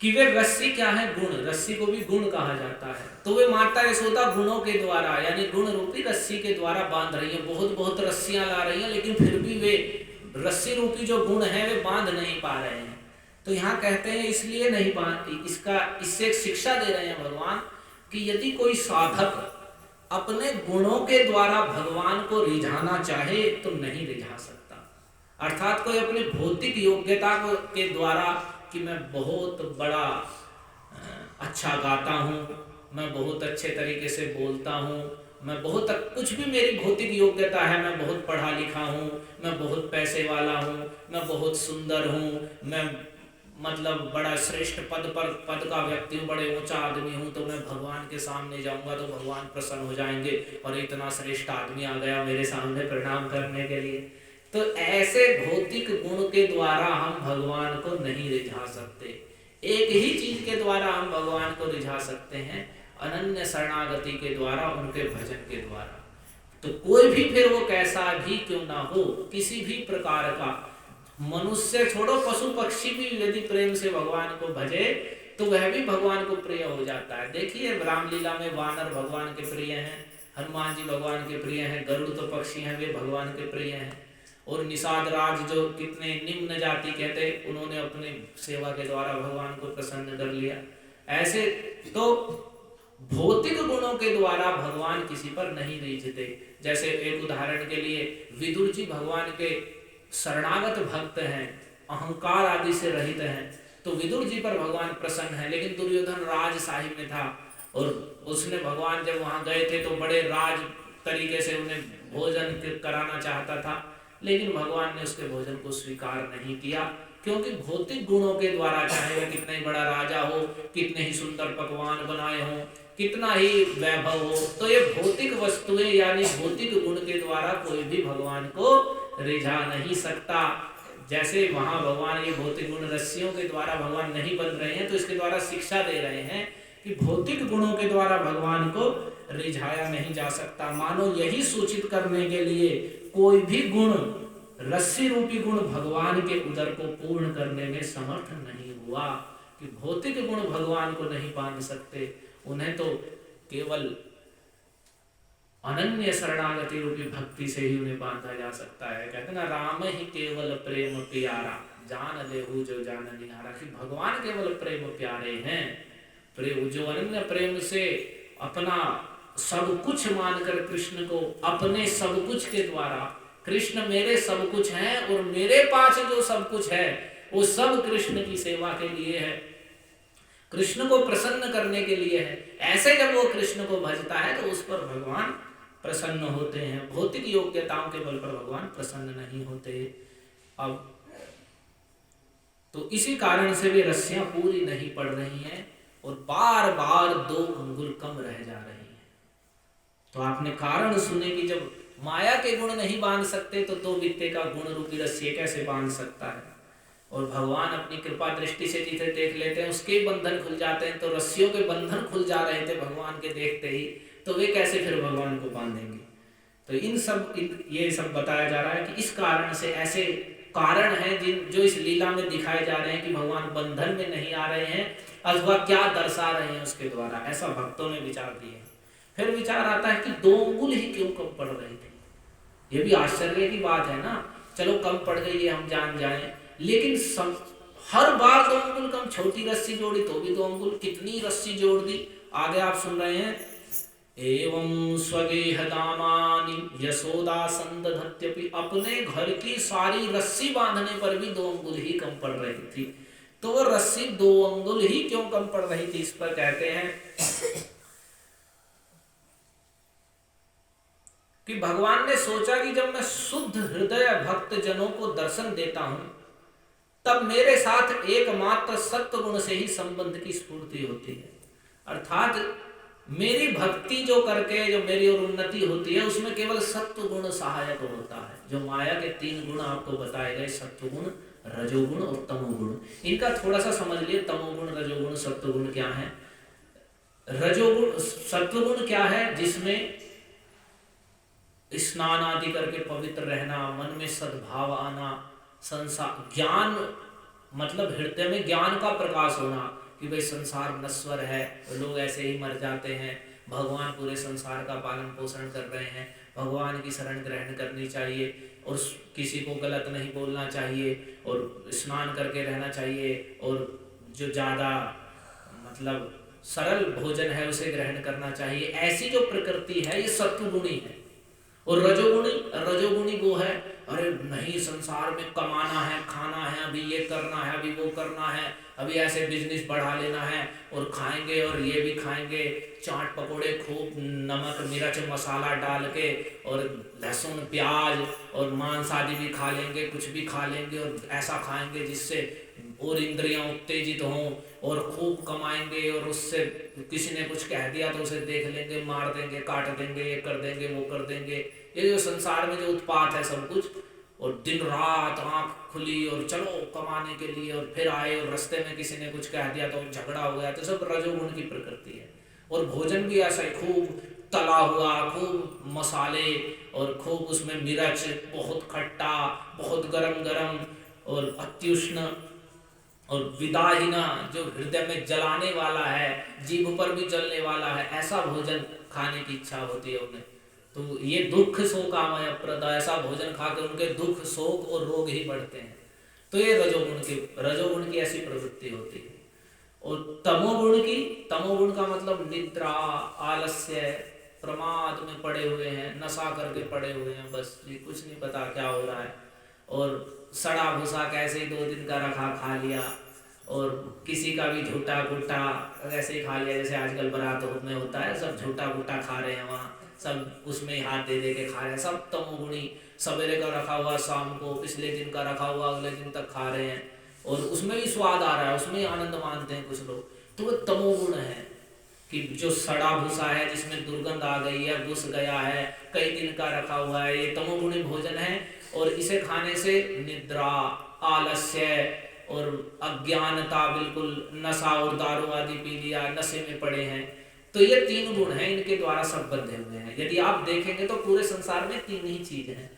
कि वे रस्सी क्या है? गुण। रस्सी को भी गुण कहा जाता है। तो वे माता यशोदा गुणों के द्वारा, यानी गुण रूपी रस्सी के द्वारा बांध रही है। बहुत बहुत रस्सियां ला रही हैं, लेकिन फिर भी वे रस्सी रूपी जो गुण है वे बांध नहीं पा रहे हैं। तो यहाँ कहते हैं इसलिए नहीं बांधती। इससे एक शिक्षा दे रहे हैं भगवान कि यदि कोई साधक अपने गुणों के द्वारा भगवान को रिझाना चाहे तो नहीं रिझा सकता। अर्थात कोई अपनी भौतिक योग्यता के द्वारा कि मैं बहुत बड़ा अच्छा गाता हूँ, मैं बहुत अच्छे तरीके से बोलता हूँ, मैं बहुत कुछ भी मेरी भौतिक योग्यता है, मैं बहुत पढ़ा लिखा हूँ, मैं बहुत पैसे वाला हूँ, मैं बहुत सुंदर हूँ, मैं मतलब बड़ा श्रेष्ठ पद का व्यक्ति हूँ, बड़े ऊंचा आदमी हूँ, तो मैं भगवान के सामने जाऊंगा तो भगवान प्रसन्न हो जाएंगे और इतना श्रेष्ठ आदमी आ गया मेरे सामने प्रणाम करने के लिए। तो ऐसे भौतिक गुण के द्वारा हम भगवान को नहीं रिझा सकते। एक ही चीज के द्वारा हम भगवान को रिझा सकते हैं, अनन्य शरणागति के द्वारा, उनके भजन के द्वारा। तो कोई भी फिर वो कैसा भी क्यों ना हो, किसी भी प्रकार का, मनुष्य छोड़ो पशु पक्षी भी यदि प्रेम से भगवान को भजे तो वह भी भगवान को प्रिय हो जाता है। देखिए रामलीला में वानर भगवान के प्रिय हैं, हनुमान जी भगवान के प्रिय हैं, गरुड़ तो पक्षी हैं, वे भगवान के प्रिय हैं। और निषाद राज जो कितने निम्न जाति कहते, उन्होंने अपने सेवा के द्वारा भगवान को प्रसन्न कर लिया। ऐसे तो भौतिक गुणों के द्वारा भगवान किसी पर नहीं रिझते। जैसे एक उदाहरण के लिए विदुर जी भगवान के शरणागत भक्त हैं, अहंकार आदि से रहित हैं, तो विदुर जी पर भगवान प्रसन्न है। लेकिन दुर्योधन राज साहिब में था और उसने भगवान जब वहां गए थे तो बड़े राज तरीके से उन्हें भोजन कराना चाहता था, लेकिन भगवान ने उसके भोजन को स्वीकार नहीं किया, क्योंकि भौतिक गुणों के द्वारा, चाहे वह कितना ही बड़ा राजा हो, कितने ही सुंदर पकवान बनाए हों, कितना ही वैभव हो, तो ये भौतिक वस्तुएं यानी भौतिक गुण के द्वारा कोई भी भगवान को रिझा नहीं सकता। जैसे वहां भगवान ये भौतिक गुण रस्सियों के द्वारा भगवान नहीं बन रहे हैं, तो इसके द्वारा शिक्षा दे रहे हैं कि भौतिक गुणों के द्वारा भगवान को रिझाया नहीं जा सकता। मानो यही सूचित करने के लिए कोई भी गुण, रस्सी रूपी गुण भगवान के उदर को पूर्ण करने में समर्थ नहीं हुआ, कि भौतिक गुण भगवान को नहीं बांध सकते, उन्हें तो केवल अनन्य शरणागति रूपी भक्ति से ही उन्हें बांधा जा सकता है। कहते ना राम ही केवल प्रेम प्यारा, जान लेहु जो जान निहारा, कि भगवान केवल प्रेम प्यारे हैं। प्रेम जो अनन्य प्रेम से अपना सब कुछ मानकर कृष्ण को अपने सब कुछ के द्वारा, कृष्ण मेरे सब कुछ हैं और मेरे पास जो सब कुछ है वो सब कृष्ण की सेवा के लिए है, कृष्ण को प्रसन्न करने के लिए है, ऐसे जब वो कृष्ण को भजता है तो उस पर भगवान प्रसन्न होते हैं। भौतिक योग्यताओं के बल पर भगवान प्रसन्न नहीं होते। अब तो इसी कारण से वे रस्सियां पूरी नहीं पड़ रही हैं और बार बार 2 अंगुल कम रह जा रही हैं। तो आपने कारण सुने कि जब माया के गुण नहीं बांध सकते तो 2 वित्ते का गुण रूपी रस्सी कैसे बांध सकता है। और भगवान अपनी कृपा दृष्टि से जिसे देख लेते हैं उसके बंधन खुल जाते हैं। तो रस्सियों के बंधन खुल जा रहे थे भगवान के देखते ही, तो वे कैसे फिर भगवान को बांधेंगे। तो ये सब बताया जा रहा है कि इस कारण से ऐसे कारण हैं जो इस लीला में दिखाए जा रहे हैं कि भगवान बंधन में नहीं आ रहे हैं अथवा क्या दर्शा रहे हैं उसके द्वारा, ऐसा भक्तों ने विचार दिए। फिर विचार आता है कि 2 अंगुल ही क्यों कम पड़ रही थी। ये भी आश्चर्य की बात है ना, चलो कम पड़ गई ये हम जान जाएं, लेकिन हर बार 2 अंगुल कम, छोटी रस्सी जोड़ी तो भी 2 अंगुल, कितनी रस्सी जोड़ दी। आगे आप सुन रहे हैं, एवं स्वगेह दामानि यशोदा संदधत्यपि, अपने घर की सारी रस्सी बांधने पर भी 2 अंगुल ही कम पड़ रही थी। तो वो रस्सी 2 अंगुल ही क्यों कम पड़ रही थी, इस पर कहते हैं कि भगवान ने सोचा कि जब मैं शुद्ध हृदय भक्त जनों को दर्शन देता हूं तब मेरे साथ एकमात्र सत्व गुण से ही संबंध की स्फूर्ति होती है। अर्थात मेरी भक्ति जो करके जो मेरी और उन्नति होती है उसमें केवल सत्व गुण सहायक होता है। जो माया के 3 गुण आपको बताए गए, सत्व गुण, रजोगुण और तमोगुण, इनका थोड़ा सा समझ लिए। तमोगुण, रजोगुण, सत्वगुण क्या है। रजोगुण, सत्वगुण क्या है, जिसमें स्नान आदि करके पवित्र रहना, मन में सद्भाव आना, संसार ज्ञान, मतलब हृदय में ज्ञान का प्रकाश होना कि भाई संसार नश्वर है, लोग ऐसे ही मर जाते हैं, भगवान पूरे संसार का पालन पोषण कर रहे हैं, भगवान की शरण ग्रहण करनी चाहिए और किसी को गलत नहीं बोलना चाहिए और स्नान करके रहना चाहिए और जो ज़्यादा मतलब सरल भोजन है उसे ग्रहण करना चाहिए। ऐसी जो प्रकृति है ये सत्वगुणी है। और रजोगुणी वो है, अरे नहीं संसार में कमाना है, खाना है, अभी ये करना है, अभी वो करना है, अभी ऐसे बिजनेस बढ़ा लेना है, और खाएंगे और ये भी खाएंगे, चाट पकोड़े खूब नमक मिर्च मसाला डाल के, और लहसुन प्याज और मांस आदि भी खा लेंगे, कुछ भी खा लेंगे, और ऐसा खाएंगे जिससे और इंद्रियां उत्तेजित हों, और खूब कमाएंगे, और उससे किसी ने कुछ कह दिया तो उसे देख लेंगे, मार देंगे, काट देंगे, ये कर देंगे, वो कर देंगे। ये जो संसार में जो उत्पात है सब कुछ, और दिन रात आंख खुली और चलो कमाने के लिए, और फिर आए और रास्ते में किसी ने कुछ कह दिया तो झगड़ा हो गया, तो सब रजोगुण की प्रकृति है। और भोजन भी ऐसा ही, खूब तला हुआ, खूब मसाले, और खूब उसमें मिर्च, बहुत खट्टा, बहुत गरम गरम, और अत्युष्ण और विदाहीना, जो हृदय में जलाने वाला है, जीभ पर भी जलने वाला है, ऐसा भोजन खाने की इच्छा होती है उन्हें। तो ये दुख शोकामय प्रद, ऐसा भोजन खा के उनके दुख शोक और रोग ही बढ़ते हैं। तो ये रजोगुण की ऐसी प्रवृत्ति होती है। और तमोगुण का मतलब निद्रा, आलस्य, प्रमाद में पड़े हुए हैं, नशा करके पड़े हुए हैं, बस ये कुछ नहीं पता क्या हो रहा है, और सड़ा भूसा कैसे ही 2 दिन का रखा खा लिया, और किसी का भी झूठा गुट्टा ऐसे ही खा लिया, जैसे आजकल बारात में होता है, सब झूठा गुट्टा खा रहे हैं वहाँ, सब उसमें ही हाथ दे के खा रहे हैं, सब तमोगुणी। सवेरे का रखा हुआ शाम को, पिछले दिन का रखा हुआ अगले दिन तक खा रहे हैं, और उसमें भी स्वाद आ रहा है, उसमें ही आनंद मानते हैं कुछ लोग। तो वो तमोगुण है कि जो सड़ा भूसा है, जिसमें दुर्गंध आ गई है, घुस गया है, कई दिन का रखा हुआ है, ये तमोगुणी भोजन है। और इसे खाने से निद्रा, आलस्य और अज्ञानता, बिल्कुल नशा और दारू आदि पी लिया, नशे में पड़े हैं। तो ये 3 गुण हैं, इनके द्वारा सब बंधे हुए हैं। यदि आप देखेंगे तो पूरे संसार में 3 ही चीज हैं,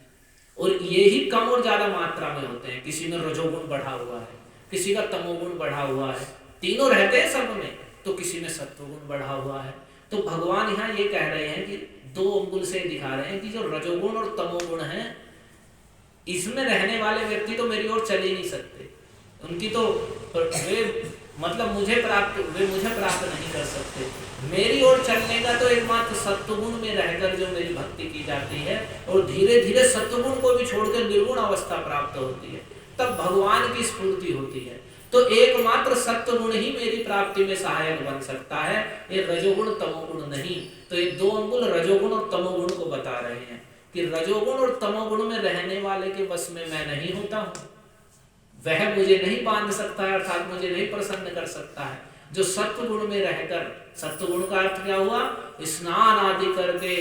और ये ही कम और ज्यादा मात्रा में होते हैं। किसी में रजोगुण बढ़ा हुआ है, किसी का तमोगुण बढ़ा हुआ है, तीनों रहते हैं सब में, तो किसी में सत्वगुण बढ़ा हुआ है। तो भगवान यहाँ ये कह रहे हैं कि 2 अंगुल से दिखा रहे हैं कि जो रजोगुण और तमोगुण है, इसमें रहने वाले व्यक्ति तो मेरी ओर चल ही नहीं सकते, उनकी तो वे मतलब मुझे प्राप्त नहीं कर सकते। मेरी ओर चलने का तो एकमात्र सत्वगुण में रहकर जो मेरी भक्ति की जाती है, और धीरे धीरे सत्वगुण को भी छोड़कर निर्गुण अवस्था प्राप्त होती है, तब भगवान की स्फूर्ति होती है। तो एकमात्र सत्वगुण ही मेरी प्राप्ति में सहायक बन सकता है, ये रजोगुण तमोगुण नहीं। तो ये 2 अंगुल रजोगुण और तमोगुण को बता रहे हैं कि रजोगुण और तमोगुण में रहने वाले के बस में मैं नहीं होता हूँ, वह मुझे नहीं बांध सकता है, अर्थात मुझे नहीं प्रसन्न कर सकता है। जो सत्वगुण में रहकर, सत्वगुण का अर्थ क्या हुआ, स्नान आदि करके,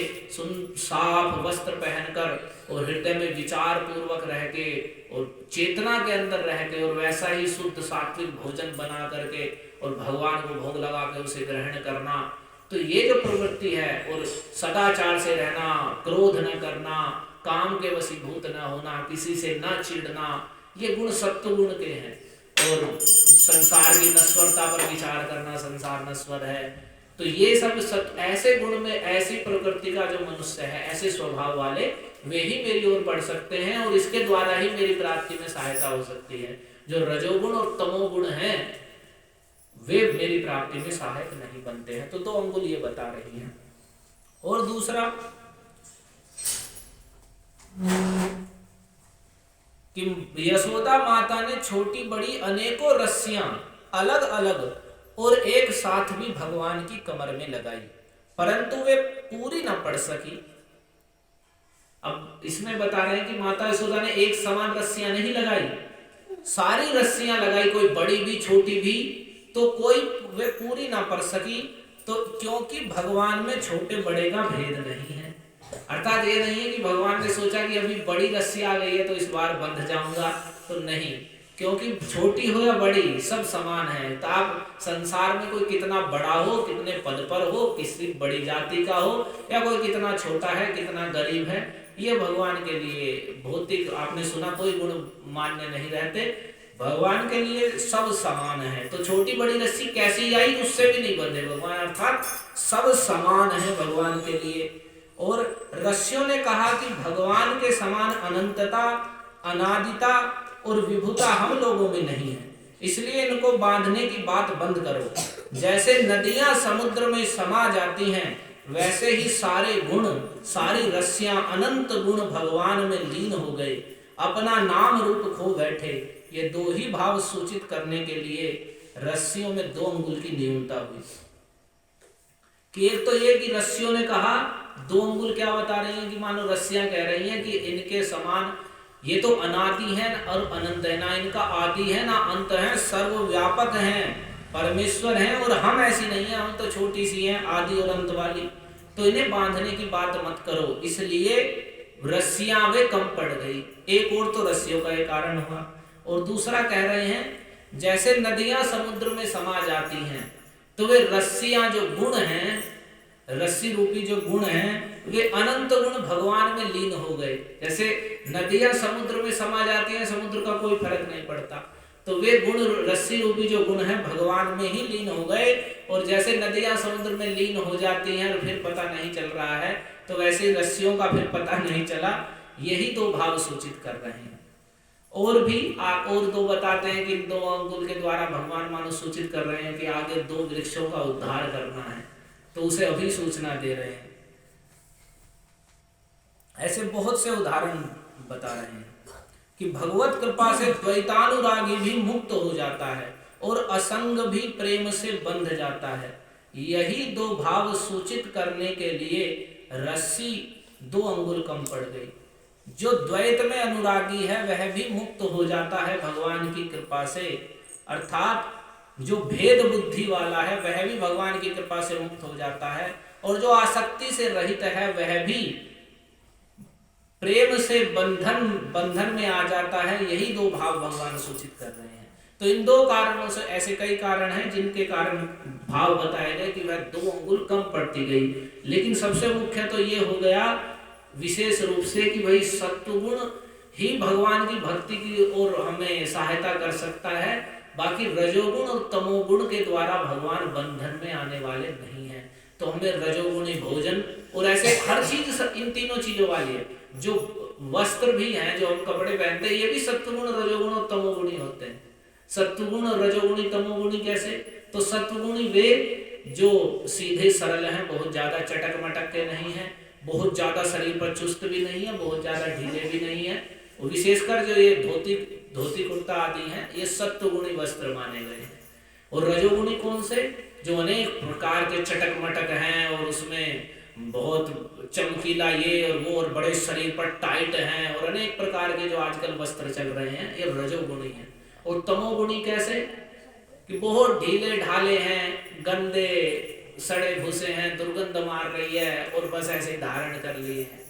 साफ वस्त्र पहनकर, और हृदय में विचार पूर्वक रह के, और चेतना के अंदर रह के, और वैसा ही शुद्ध सात्विक भोजन बना करके, और भगवान को भोग लगा के उसे ग्रहण करना। तो ये जो प्रवृत्ति है, और सदाचार से रहना, क्रोध न करना, काम के वशीभूत न होना, किसी से न चिढ़ना, ये गुण सत्वगुण के हैं। और संसार की नश्वरता पर विचार करना, संसार नश्वर है, तो ये सब ऐसे गुण में, ऐसी प्रकृति का जो मनुष्य है, ऐसे स्वभाव वाले, वे ही मेरी ओर बढ़ सकते हैं, और इसके द्वारा ही मेरी प्राप्ति में सहायता हो सकती है। जो रजोगुण और तमोगुण हैं, वे मेरी प्राप्ति में सहायक नहीं बनते हैं। तो 2 अंगुल ये बता रही हैं। और दूसरा कि यशोदा माता ने छोटी बड़ी अनेकों रस्सियां अलग अलग और एक साथ भी भगवान की कमर में लगाई, परंतु वे पूरी न पड़ सकी। अब इसमें बता रहे हैं कि माता यशोदा ने एक समान रस्सियां नहीं लगाई, सारी रस्सियां लगाई, कोई बड़ी भी छोटी भी, तो कोई वे पूरी ना पड़ सकी। तो क्योंकि भगवान में छोटे बड़े का भेद नहीं है, अर्थात ये नहीं है कि भगवान ने सोचा कि अभी बड़ी रस्सी आ गई है तो इस बार बंध जाऊंगा, तो नहीं, क्योंकि छोटी हो या बड़ी सब समान है। तो आप संसार में कोई कितना बड़ा हो, कितने पद पर हो, किसी बड़ी जाति का हो, या कोई कितना छोटा है, कितना गरीब है, ये भगवान के लिए भौतिक, आपने सुना, कोई गुण मान्य नहीं रहते। भगवान के लिए सब समान है। तो छोटी बड़ी रस्सी कैसी आई, उससे भी नहीं बंधे भगवान, अर्थात सब समान है भगवान के लिए। और ऋषियों ने कहा कि भगवान के समान अनंतता, अनादिता और विभुता हम लोगों में नहीं है, इसलिए इनको बांधने की बात बंद करो। जैसे नदियां समुद्र में समा जाती हैं, वैसे ही सारे गुण, सारी रस्सियां, अनंत गुण भगवान में लीन हो गए, अपना नाम रूप खो बैठे। ये दो ही भाव सूचित करने के लिए रस्सियों में 2 अंगुल की न्यूनता हुई। कि एक तो ये कि रस्सियों ने कहा 2 अंगुल क्या बता रही हैं कि मानो रस्सियां कह रही हैं कि इनके समान ये तो अनादि है और अनंत है, ना इनका आदि है ना अंत है, सर्वव्यापक हैं, परमेश्वर हैं, और हम ऐसी नहीं है, हम तो छोटी सी हैं, आदि और अंत वाली, तो इन्हें बांधने की बात मत करो। इसलिए रस्सियां वे कम पड़ गई। एक और तो रस्सियों का एक कारण हुआ, और दूसरा कह रहे हैं जैसे नदियां समुद्र में समा जाती हैं तो वे रस्सियां जो गुण हैं, रस्सी रूपी जो गुण हैं, वे अनंत गुण भगवान में लीन हो गए। जैसे नदियां समुद्र में समा जाती हैं, समुद्र का कोई फर्क नहीं पड़ता, तो वे गुण, रस्सी रूपी जो गुण हैं, भगवान में ही लीन हो गए। और जैसे नदियां समुद्र में लीन हो जाती हैं और फिर पता नहीं चल रहा है, तो वैसे रस्सियों का फिर पता नहीं चला। यही 2 भाव सूचित कर रहे हैं। और भी और 2 बताते हैं कि 2 अंगुल के द्वारा भगवान मानो सूचित कर रहे हैं कि आगे 2 वृक्षों का उद्धार करना है, तो उसे अभी सूचना दे रहे हैं। ऐसे बहुत से उदाहरण बता रहे हैं कि भगवत कृपा से द्वैतानुरागी भी मुक्त हो जाता है और असंग भी प्रेम से बंध जाता है। यही 2 भाव सूचित करने के लिए रस्सी 2 अंगुल कम पड़ गई। जो द्वैत में अनुरागी है वह भी मुक्त हो जाता है भगवान की कृपा से, अर्थात जो भेद बुद्धि वाला है वह भी भगवान की कृपा से मुक्त हो जाता है, और जो आसक्ति से रहित है वह भी प्रेम से बंधन में आ जाता है। यही 2 भाव भगवान सूचित कर रहे हैं। तो इन 2 कारणों से, ऐसे कई कारण हैं जिनके कारण भाव बताए गए कि वह 2 अंगुल कम पड़ती गई, लेकिन सबसे मुख्य तो ये हो गया विशेष रूप से कि भाई सत्वगुण ही भगवान की भक्ति की ओर हमें सहायता कर सकता है, बाकी रजोगुण और तमोगुण के द्वारा भगवान बंधन में आने वाले नहीं है। तो हमें रजोगुणी भोजन और ऐसे हर चीज इन तीनों चीजों वाली है। जो वस्त्र भी हैं, जो हम कपड़े पहनते हैं, ये भी सत्वगुण, रजोगुण और तमोगुणी होते हैं। सत्वगुण और रजोगुणी तमोगुणी कैसे? तो सत्वगुणी वे जो सीधे सरल हैं, बहुत ज्यादा चटक मटक के नहीं है, बहुत ज्यादा शरीर पर चुस्त भी नहीं है, बहुत ज्यादा ढीले भी नहीं है। और विशेषकर जो ये धोती कुर्ता आदि हैं, ये सत्वगुणी वस्त्र माने गए हैं। और रजोगुणी कौन से? जो अनेक प्रकार के चटक मटक हैं और उसमें बहुत चमकीला ये और वो, और बड़े शरीर पर टाइट हैं, और अनेक प्रकार के जो आजकल वस्त्र चल रहे हैं, ये रजोगुणी हैं। और तमोगुणी कैसे? कि बहुत ढीले ढाले हैं, गंदे सड़े भूसे हैं, दुर्गंध मार रही है और बस ऐसे धारण कर लिए हैं,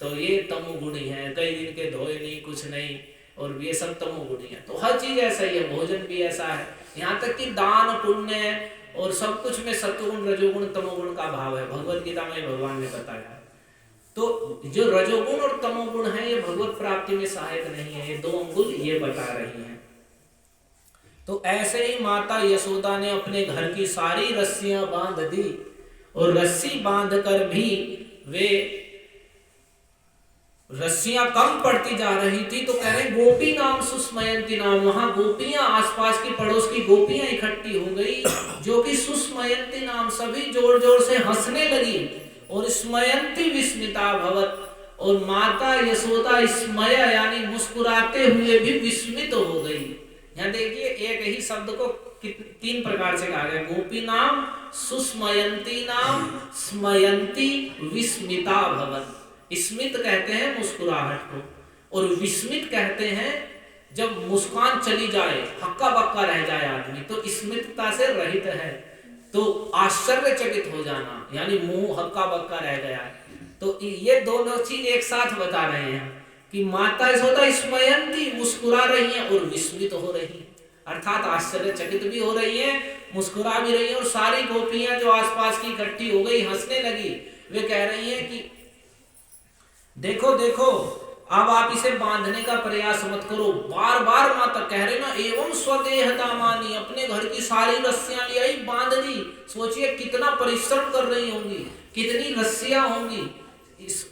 तो ये तमोगुणी है। कई दिन के धोए नहीं, कुछ नहीं, और ये सब तमोगुणी है। तो हर चीज ऐसा ही है, भोजन भी ऐसा है, यहाँ तक कि दान पुण्य और सब कुछ में सत्वगुण रजोगुण तमोगुण का भाव है। भगवत गीता में भगवान ने बताया। तो जो रजोगुण और तमोगुण है, ये भगवत प्राप्ति में सहायक नहीं है। ये 2 अंगुल ये बता रही हैं। तो ऐसे ही माता यशोदा ने अपने घर की सारी रस्सियां बांध दी, और रस्सी बांधकर भी वे रस्सियां कम पड़ती जा रही थी। तो कह रहे गोपी नाम सुस्मयंती नाम, वहां गोपियां, आसपास की पड़ोस की गोपियां इकट्ठी हो गई, जो कि सुस्मयंती नाम, सभी जोर जोर से हंसने लगी। और स्मयंती विस्मिता भवत, और माता यशोदा स्मय यानी मुस्कुराते हुए भी विस्मित हो गई। यहाँ देखिए, एक ही शब्द को 3 प्रकार से कहा गया। गोपी नाम, सुस्मयंती नाम, स्मयंती विस्मिता भवत। स्मित कहते हैं मुस्कुराहट को, और विस्मित कहते हैं जब मुस्कान चली जाए, हक्का बक्का रह जाए आदमी, तो स्मितता से रहित है, तो आश्चर्यचकित हो जाना, यानी मुंह हक्का बक्का रह गया है। तो ये दोनों चीज एक साथ बता रहे हैं कि माता यशोदा स्मयंती, मुस्कुरा रही हैं और विस्मित हो रही हैं, अर्थात आश्चर्यचकित भी हो रही हैं, मुस्कुरा भी रही हैं। और सारी गोपियां जो आसपास की इकट्ठी हो गई, हंसने लगी। वे कह रही हैं कि देखो देखो, अब आप इसे बांधने का प्रयास मत करो। बार बार माता कह रहे ना, एवं स्वदेहता मानी, अपने घर की सारी रस्सियां ले आई, बांध दी। सोचिए कितना परिश्रम कर रही होंगी, कितनी रस्सियां होंगी,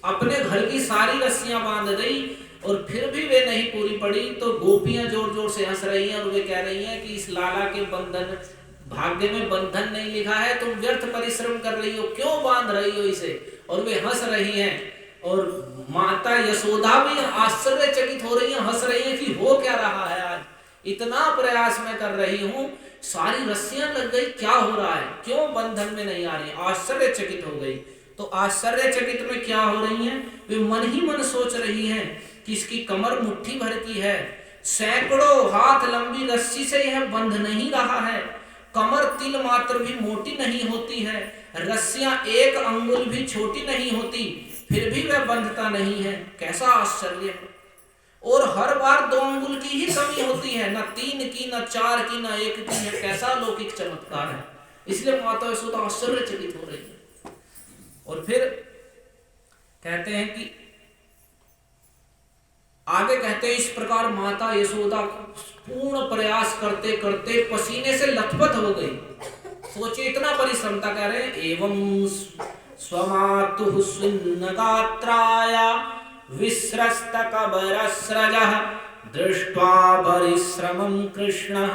अपने घर की सारी रस्सियां बांध गई, और फिर भी वे नहीं पूरी पड़ी। तो गोपियां जोर जोर से हंस रही हैं, और वे कह रही हैं कि इस लाला के बंधन, भाग्य में बंधन नहीं लिखा है, तुम व्यर्थ परिश्रम कर रही हो, क्यों बांध रही हो इसे? और वे हंस रही हैं और माता यशोदा भी आश्चर्यचकित हो रही है, हंस रही है कि हो क्या रहा है आज, इतना प्रयास मैं कर रही हूँ, सारी रस्सियां लग गई, क्या हो रहा है, क्यों बंधन में नहीं आ रही? आश्चर्यचकित हो गई। तो आश्चर्यचकित में क्या हो रही हैं? वे मन ही मन सोच रही हैं कि इसकी कमर मुट्ठी भर की है, सैकड़ों हाथ लंबी रस्सी से यह बंध नहीं रहा है, कमर तिल मात्र भी मोटी नहीं होती है, रस्सियां एक अंगुल भी छोटी नहीं होती, फिर भी वह बंधता नहीं है। कैसा आश्चर्य है! और हर बार 2 अंगुल की ही कमी होती है, न 3 की, न 4 की, न 1 की है। कैसा लौकिक चमत्कार है! इसलिए माता यशोदा आश्चर्यचकित हो रही है। और फिर कहते हैं कि आगे कहते हैं, इस प्रकार माता यशोदा पूर्ण प्रयास करते करते पसीने से लथपथ हो गई। सोचिए, इतना परिश्रम था। कह रहे हैं, एवं स्वमातुः स्विन्न गात्राया विस्रस्त कबरस्रजः दृष्ट्वा परिश्रमं कृष्णः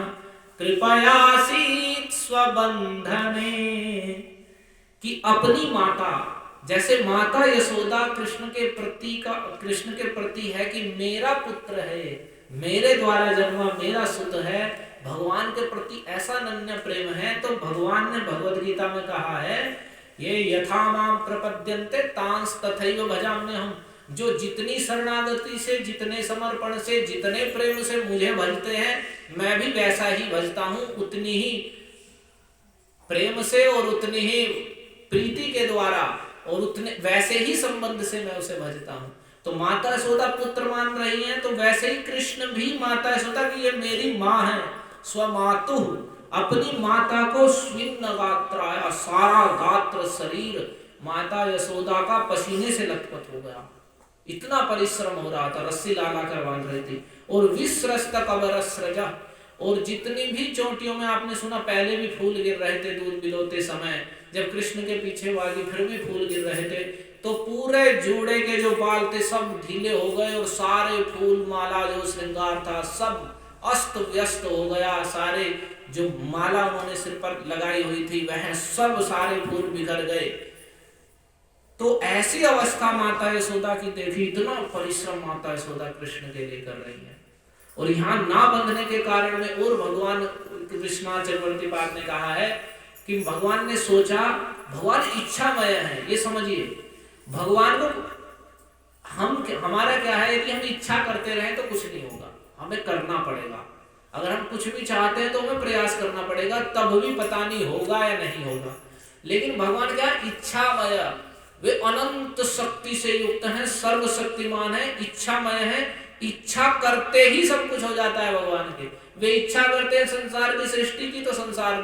कृपयासीत् स्वबंधने। कि अपनी माता, जैसे माता यशोदा कृष्ण के प्रति है कि मेरा पुत्र है, मेरे द्वारा जन्मा मेरा सुत है, भगवान के प्रति ऐसा अनन्य प्रेम है। तो भगवान ने भगवद गीता में कहा है, ये यथा माम प्रपद्यन्ते तांस तथैव भजाम्यहम्। जो जितनी शरणागति से, जितने समर्पण से, जितने प्रेम से मुझे भजते हैं, मैं भी वैसा ही भजता हूं, उतनी ही प्रेम से और उतनी ही प्रीति के द्वारा और उतने वैसे ही संबंध से मैं उसे भजता हूं। तो माता यशोदा पुत्र मान रही हैं, तो वैसे ही कृष्ण भी माता यशोदा की ये मेरी माँ है। स्वमातु, अपनी माता को स्विन्न गात्राया, सारा गात्र शरीर माता यशोदा का पसीने से लथपथ हो गया, इतना परिश्रम हो रहा था, रस्सी ला कर बांध रही थी। और विस्रस्त कबरस्रजा, और जितनी भी चोटियों में आपने सुना पहले भी फूल गिर रहे थे दूध पिलोते समय, जब कृष्ण के पीछे वाली फिर भी फूल गिर रहे थे, तो पूरे जोड़े के जो बाल थे सब ढीले हो गए और सारे फूल माला जो श्रृंगार था सब अस्त व्यस्त हो गया। सारे जो माला उन्होंने सिर पर लगाई हुई थी वह सब सारे फूल बिखर गए। तो ऐसी अवस्था माता यशोदा की देखी, इतना परिश्रम माता यशोदा कृष्ण के लिए कर रही है। और यहाँ ना बंधने के कारण में, और भगवान कृष्णाचलवर्ती पाद ने कहा है कि भगवान ने सोचा, भगवान इच्छामय है, ये समझिए। भगवान को हमारा क्या है कि हम इच्छा करते रहे तो कुछ नहीं होगा, हमें करना पड़ेगा। अगर हम कुछ भी चाहते हैं तो हमें प्रयास करना पड़ेगा, तब भी पता नहीं होगा या नहीं होगा। लेकिन भगवान क्या, इच्छामय, वे अनंत शक्ति से युक्त हैं, सर्वशक्तिमान है, इच्छामय है। इच्छा करते ही सब कुछ हो जाता है भगवान के। वे इच्छा करते हैं संसार की सृष्टि की, तो संसार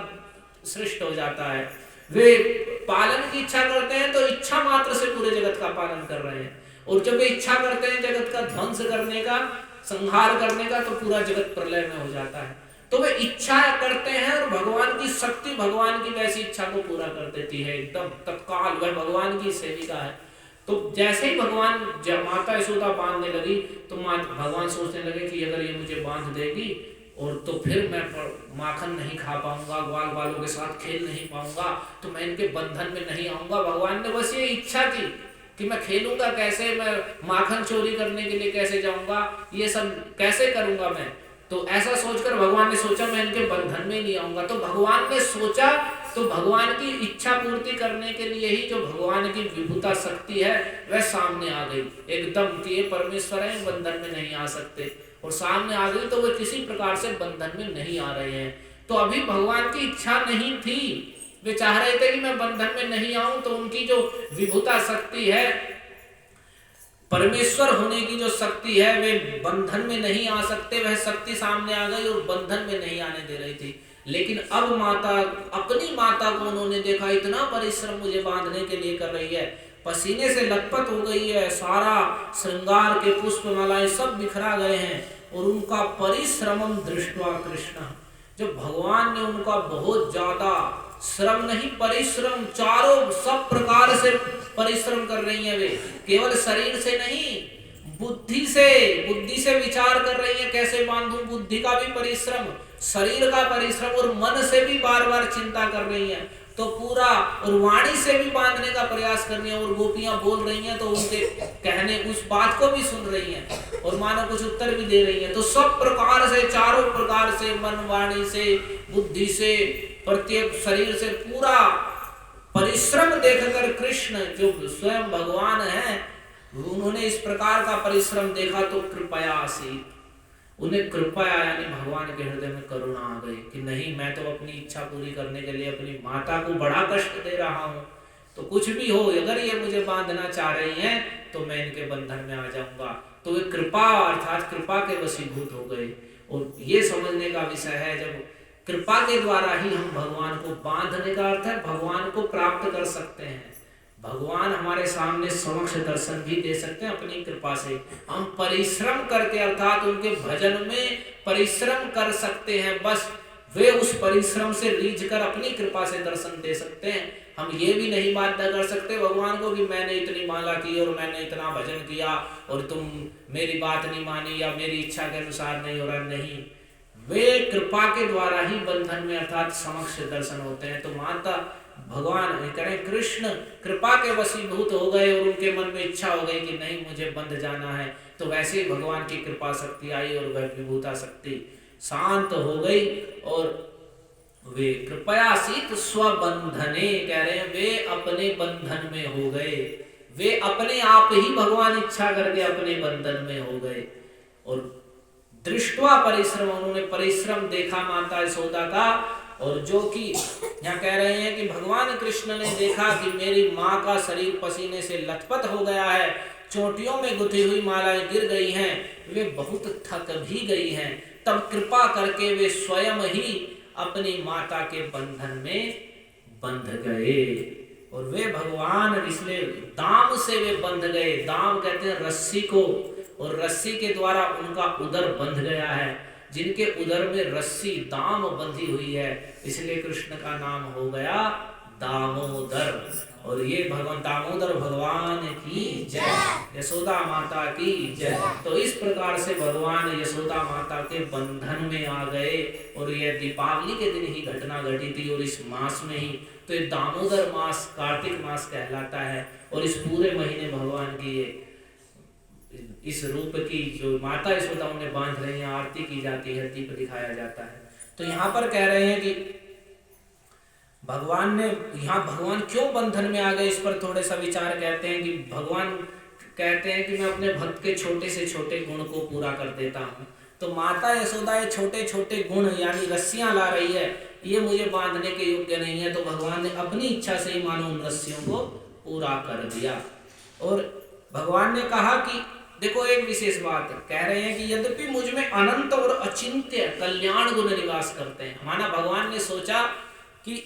सृष्ट हो जाता है। वे पालन की इच्छा करते हैं तो इच्छा मात्र से पूरे जगत का पालन कर रहे हैं। और जब वे इच्छा करते हैं जगत का ध्वंस करने का, संहार करने का, तो पूरा जगत प्रलय में हो जाता है। तो वे इच्छा करते हैं और भगवान की शक्ति भगवान की वैसी इच्छा को पूरा कर देती है, एकदम तत्काल। वह भगवान की सेविका है। तो जैसे ही भगवान, जब माता यशोदा बांधने लगी तो भगवान सोचने लगे कि अगर ये मुझे बांध देगी और तो फिर मैं माखन नहीं खा पाऊंगा, ग्वाल बालों के साथ खेल नहीं पाऊंगा, तो मैं इनके बंधन में नहीं आऊंगा। भगवान ने बस ये इच्छा की कि मैं खेलूंगा कैसे, मैं माखन चोरी करने के लिए कैसे जाऊंगा, ये सब कैसे करूंगा मैं। तो ऐसा सोचकर भगवान ने सोचा मैं इनके बंधन में नहीं आऊंगा। तो भगवान ने सोचा, तो भगवान की इच्छा पूर्ति करने के लिए ही जो भगवान की विभुता शक्ति है वह सामने आ गई एकदम, कि ये परमेश्वर है, बंधन में नहीं आ सकते। और सामने आ गई तो वे किसी प्रकार से बंधन में नहीं आ रहे हैं। तो अभी भगवान की इच्छा नहीं थी, वे चाह रहे थे कि मैं बंधन में नहीं आऊं। तो उनकी जो विभुता शक्ति है, परमेश्वर होने की जो शक्ति है, वे बंधन में नहीं आ सकते, वह शक्ति सामने आ गई और बंधन में नहीं आने दे रही थी। लेकिन अब माता, अपनी माता को उन्होंने देखा, इतना परिश्रम मुझे बांधने के लिए कर रही है, पसीने से लथपथ हो गई है, सारा श्रृंगार के पुष्प मालाएं सब बिखरा गए हैं। और उनका परिश्रमम दृष्ट्वा कृष्ण, जब भगवान ने उनका बहुत ज्यादा श्रम नहीं, परिश्रम, चारों सब प्रकार से परिश्रम कर रही हैं वे, केवल शरीर से नहीं, बुद्धि से विचार कर रही हैं कैसे बांधूं, बुद्धि का भी परिश्रम, शरीर का परिश्रम और मन से भी बार बार चिंता कर रही हैं, तो पूरा और वाणी से भी बांधने का प्रयास कर रही हैं, और गोपियां बोल रही हैं तो उनके कहने उस बात को भी सुन रही हैं और मानो कुछ उत्तर भी दे रही हैं। तो सब प्रकार से, चारों प्रकार से, मन, वाणी से, बुद्धि से, प्रत्येक शरीर से पूरा परिश्रम देखकर कृष्ण जो स्वयं भगवान हैं, उन्होंने इस प्रकार का परिश्रम देखा तो कृपया से उन्हें कृपा यानी भगवान के हृदय में करुणा आ गई कि नहीं, मैं तो अपनी इच्छा पूरी करने के लिए अपनी माता को बड़ा कष्ट दे रहा हूँ, तो कुछ भी हो, अगर ये मुझे बांधना चाह रही हैं तो मैं इनके बंधन में आ जाऊंगा। तो वे कृपा अर्थात कृपा के वशीभूत हो गए। और ये समझने का विषय है, जब कृपा के द्वारा ही हम भगवान को, बांधने का अर्थ है भगवान को प्राप्त कर सकते हैं। भगवान हमारे सामने समक्ष दर्शन भी दे सकते हैं अपनी कृपा से। हम परिश्रम करके अर्थात उनके भजन में परिश्रम कर सकते हैं, बस वे उस परिश्रम से रीझकर अपनी कृपा से दर्शन दे सकते हैं। हम ये भी नहीं बाध्य कर सकते भगवान को कि मैंने इतनी माला की और मैंने इतना भजन किया और तुम मेरी बात नहीं मानी या मेरी इच्छा के अनुसार नहीं हो रहा। नहीं, वे कृपा के द्वारा ही बंधन में अर्थात समक्ष दर्शन होते हैं। तो माता भगवान करें कृष्ण कृपा के वशीभूत हो गए और उनके मन में इच्छा हो गई कि नहीं, मुझे बंध जाना है। तो वैसे ही भगवान की कृपा शक्ति आई और वह विभूता शक्ति शांत हो गई और वे कृपयासीत स्वबंधने, कह रहे हैं वे अपने बंधन में हो गए। वे अपने आप ही भगवान इच्छा करके अपने बंधन में हो गए। और दृष्टवा परिश्रम, उन्होंने परिश्रम देखा माता यशोदा का, और जो कि यहाँ कह रहे हैं कि भगवान कृष्ण ने देखा कि मेरी माँ का शरीर पसीने से लथपथ हो गया है, चोटियों में गुथी हुई मालाएं गिर गई हैं, वे बहुत थक भी गई हैं। तब कृपा करके वे स्वयं ही अपनी माता के बंधन में बंध गए। और वे भगवान इसलिए दाम से वे बंध गए। दाम कहते हैं रस्सी को, और रस्सी के द्वारा उनका उदर बंध गया है। जिनके उदर में रस्सी दाम बंधी हुई है, इसलिए कृष्ण का नाम हो गया दामोदर। और ये भगवान दामोदर भगवान की जय, यशोदा माता की जय। तो इस प्रकार से भगवान यशोदा माता के बंधन में आ गए। और यह दीपावली के दिन ही घटना घटी थी और इस मास में ही, तो ये दामोदर मास कार्तिक मास कहलाता है। और इस पूरे महीने भगवान की इस रूप की जो माता यशोदा उन्हें बांध रही है, आरती की जाती है, दीप दिखाया जाता है। तो यहाँ पर कह रहे हैं कि भगवान ने, यहाँ भगवान क्यों बंधन में आ गए, इस पर थोड़े सा विचार कहते हैं कि भगवान कहते हैं कि मैं अपने भक्त के छोटे से छोटे गुण को पूरा कर देता हूँ। तो माता यशोदा ये छोटे छोटे गुण यानी रस्सियां ला रही है, ये मुझे बांधने के योग्य नहीं है। तो भगवान ने अपनी इच्छा से ही मानो उन रस्सियों को पूरा कर दिया। और भगवान ने कहा कि देखो एक विशेष बात कह रहे हैं कि यद्यपि मुझ में अनंत और अचिंत्य कल्याण गुण निवास करते हैं। माना भगवान ने सोचा कि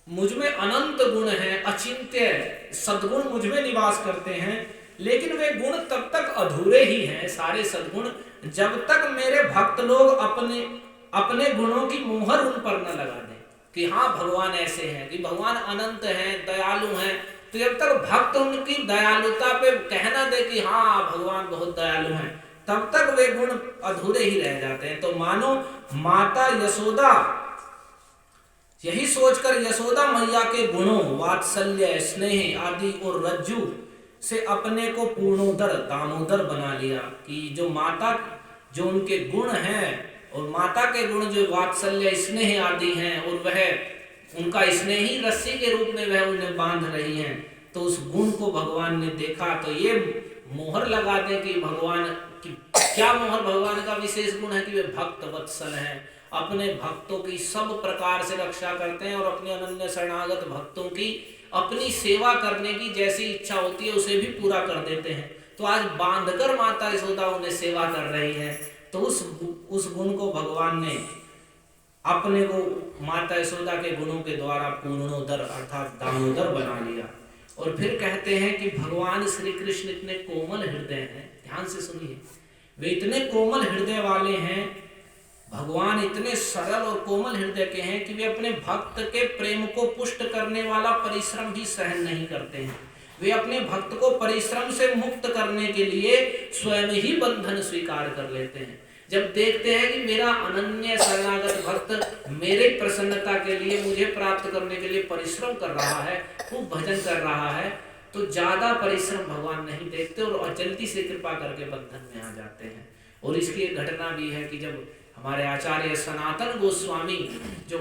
मुझ में अनंत गुण हैं, अचिंत्य सद्गुण मुझ में निवास करते हैं, लेकिन वे गुण तब तक अधूरे ही हैं, सारे सद्गुण, जब तक मेरे भक्त लोग अपने अपने गुणों की मुहर उन पर न लगा दें कि हाँ भगवान ऐसे हैं, कि भगवान अनंत हैं, दयालु हैं। तो जब तक भक्त उनकी दयालुता पे कहना दे कि हाँ भगवान बहुत दयालु हैं, तब तक वे गुण अधूरे ही रह जाते हैं। तो मानो माता यशोदा यही सोचकर यशोदा मैया के गुणों वात्सल्य, स्नेह आदि और रज्जु से अपने को पूर्णोदर दामोदर बना लिया कि जो माता, जो उनके गुण हैं और माता के गुण जो वात्सल्य स्नेह आदि हैं, और वह उनका स्नेही रस्सी के रूप में वह उन्हें बांध रही हैं। तो उस गुण को भगवान ने देखा, तो ये मोहर लगा दे कि भगवान की क्या मोहर, भगवान का विशेष गुण है कि वे भक्त वत्सल हैं, अपने भक्तों की सब प्रकार से रक्षा करते हैं और अपने अनन्य शरणागत भक्तों की अपनी सेवा करने की जैसी इच्छा होती है उसे भी पूरा कर देते हैं। तो आज बांधकर माता यशोदा उन्हें सेवा कर रही है। तो उस गुण को भगवान ने अपने को माता यशोदा के गुणों के द्वारा पूर्णोदर अर्थात दामोदर बना लिया। और फिर कहते हैं कि भगवान श्री कृष्ण इतने कोमल हृदय हैं, ध्यान से सुनिए, वे इतने कोमल हृदय वाले हैं, भगवान इतने सरल और कोमल हृदय के हैं कि वे अपने भक्त के प्रेम को पुष्ट करने वाला परिश्रम भी सहन नहीं करते हैं। वे अपने भक्त को परिश्रम से मुक्त करने के लिए स्वयं ही बंधन स्वीकार कर लेते हैं। जब देखते हैं कि मेरा अनन्य शरणागत भक्त मेरे प्रसन्नता के लिए, मुझे प्राप्त करने के लिए परिश्रम कर रहा है, खूब भजन कर रहा है, तो ज्यादा परिश्रम भगवान नहीं देखते और जल्दी से कृपा करके बंधन में आ जाते हैं। और इसकी एक घटना भी है कि जब हमारे आचार्य सनातन गोस्वामी जो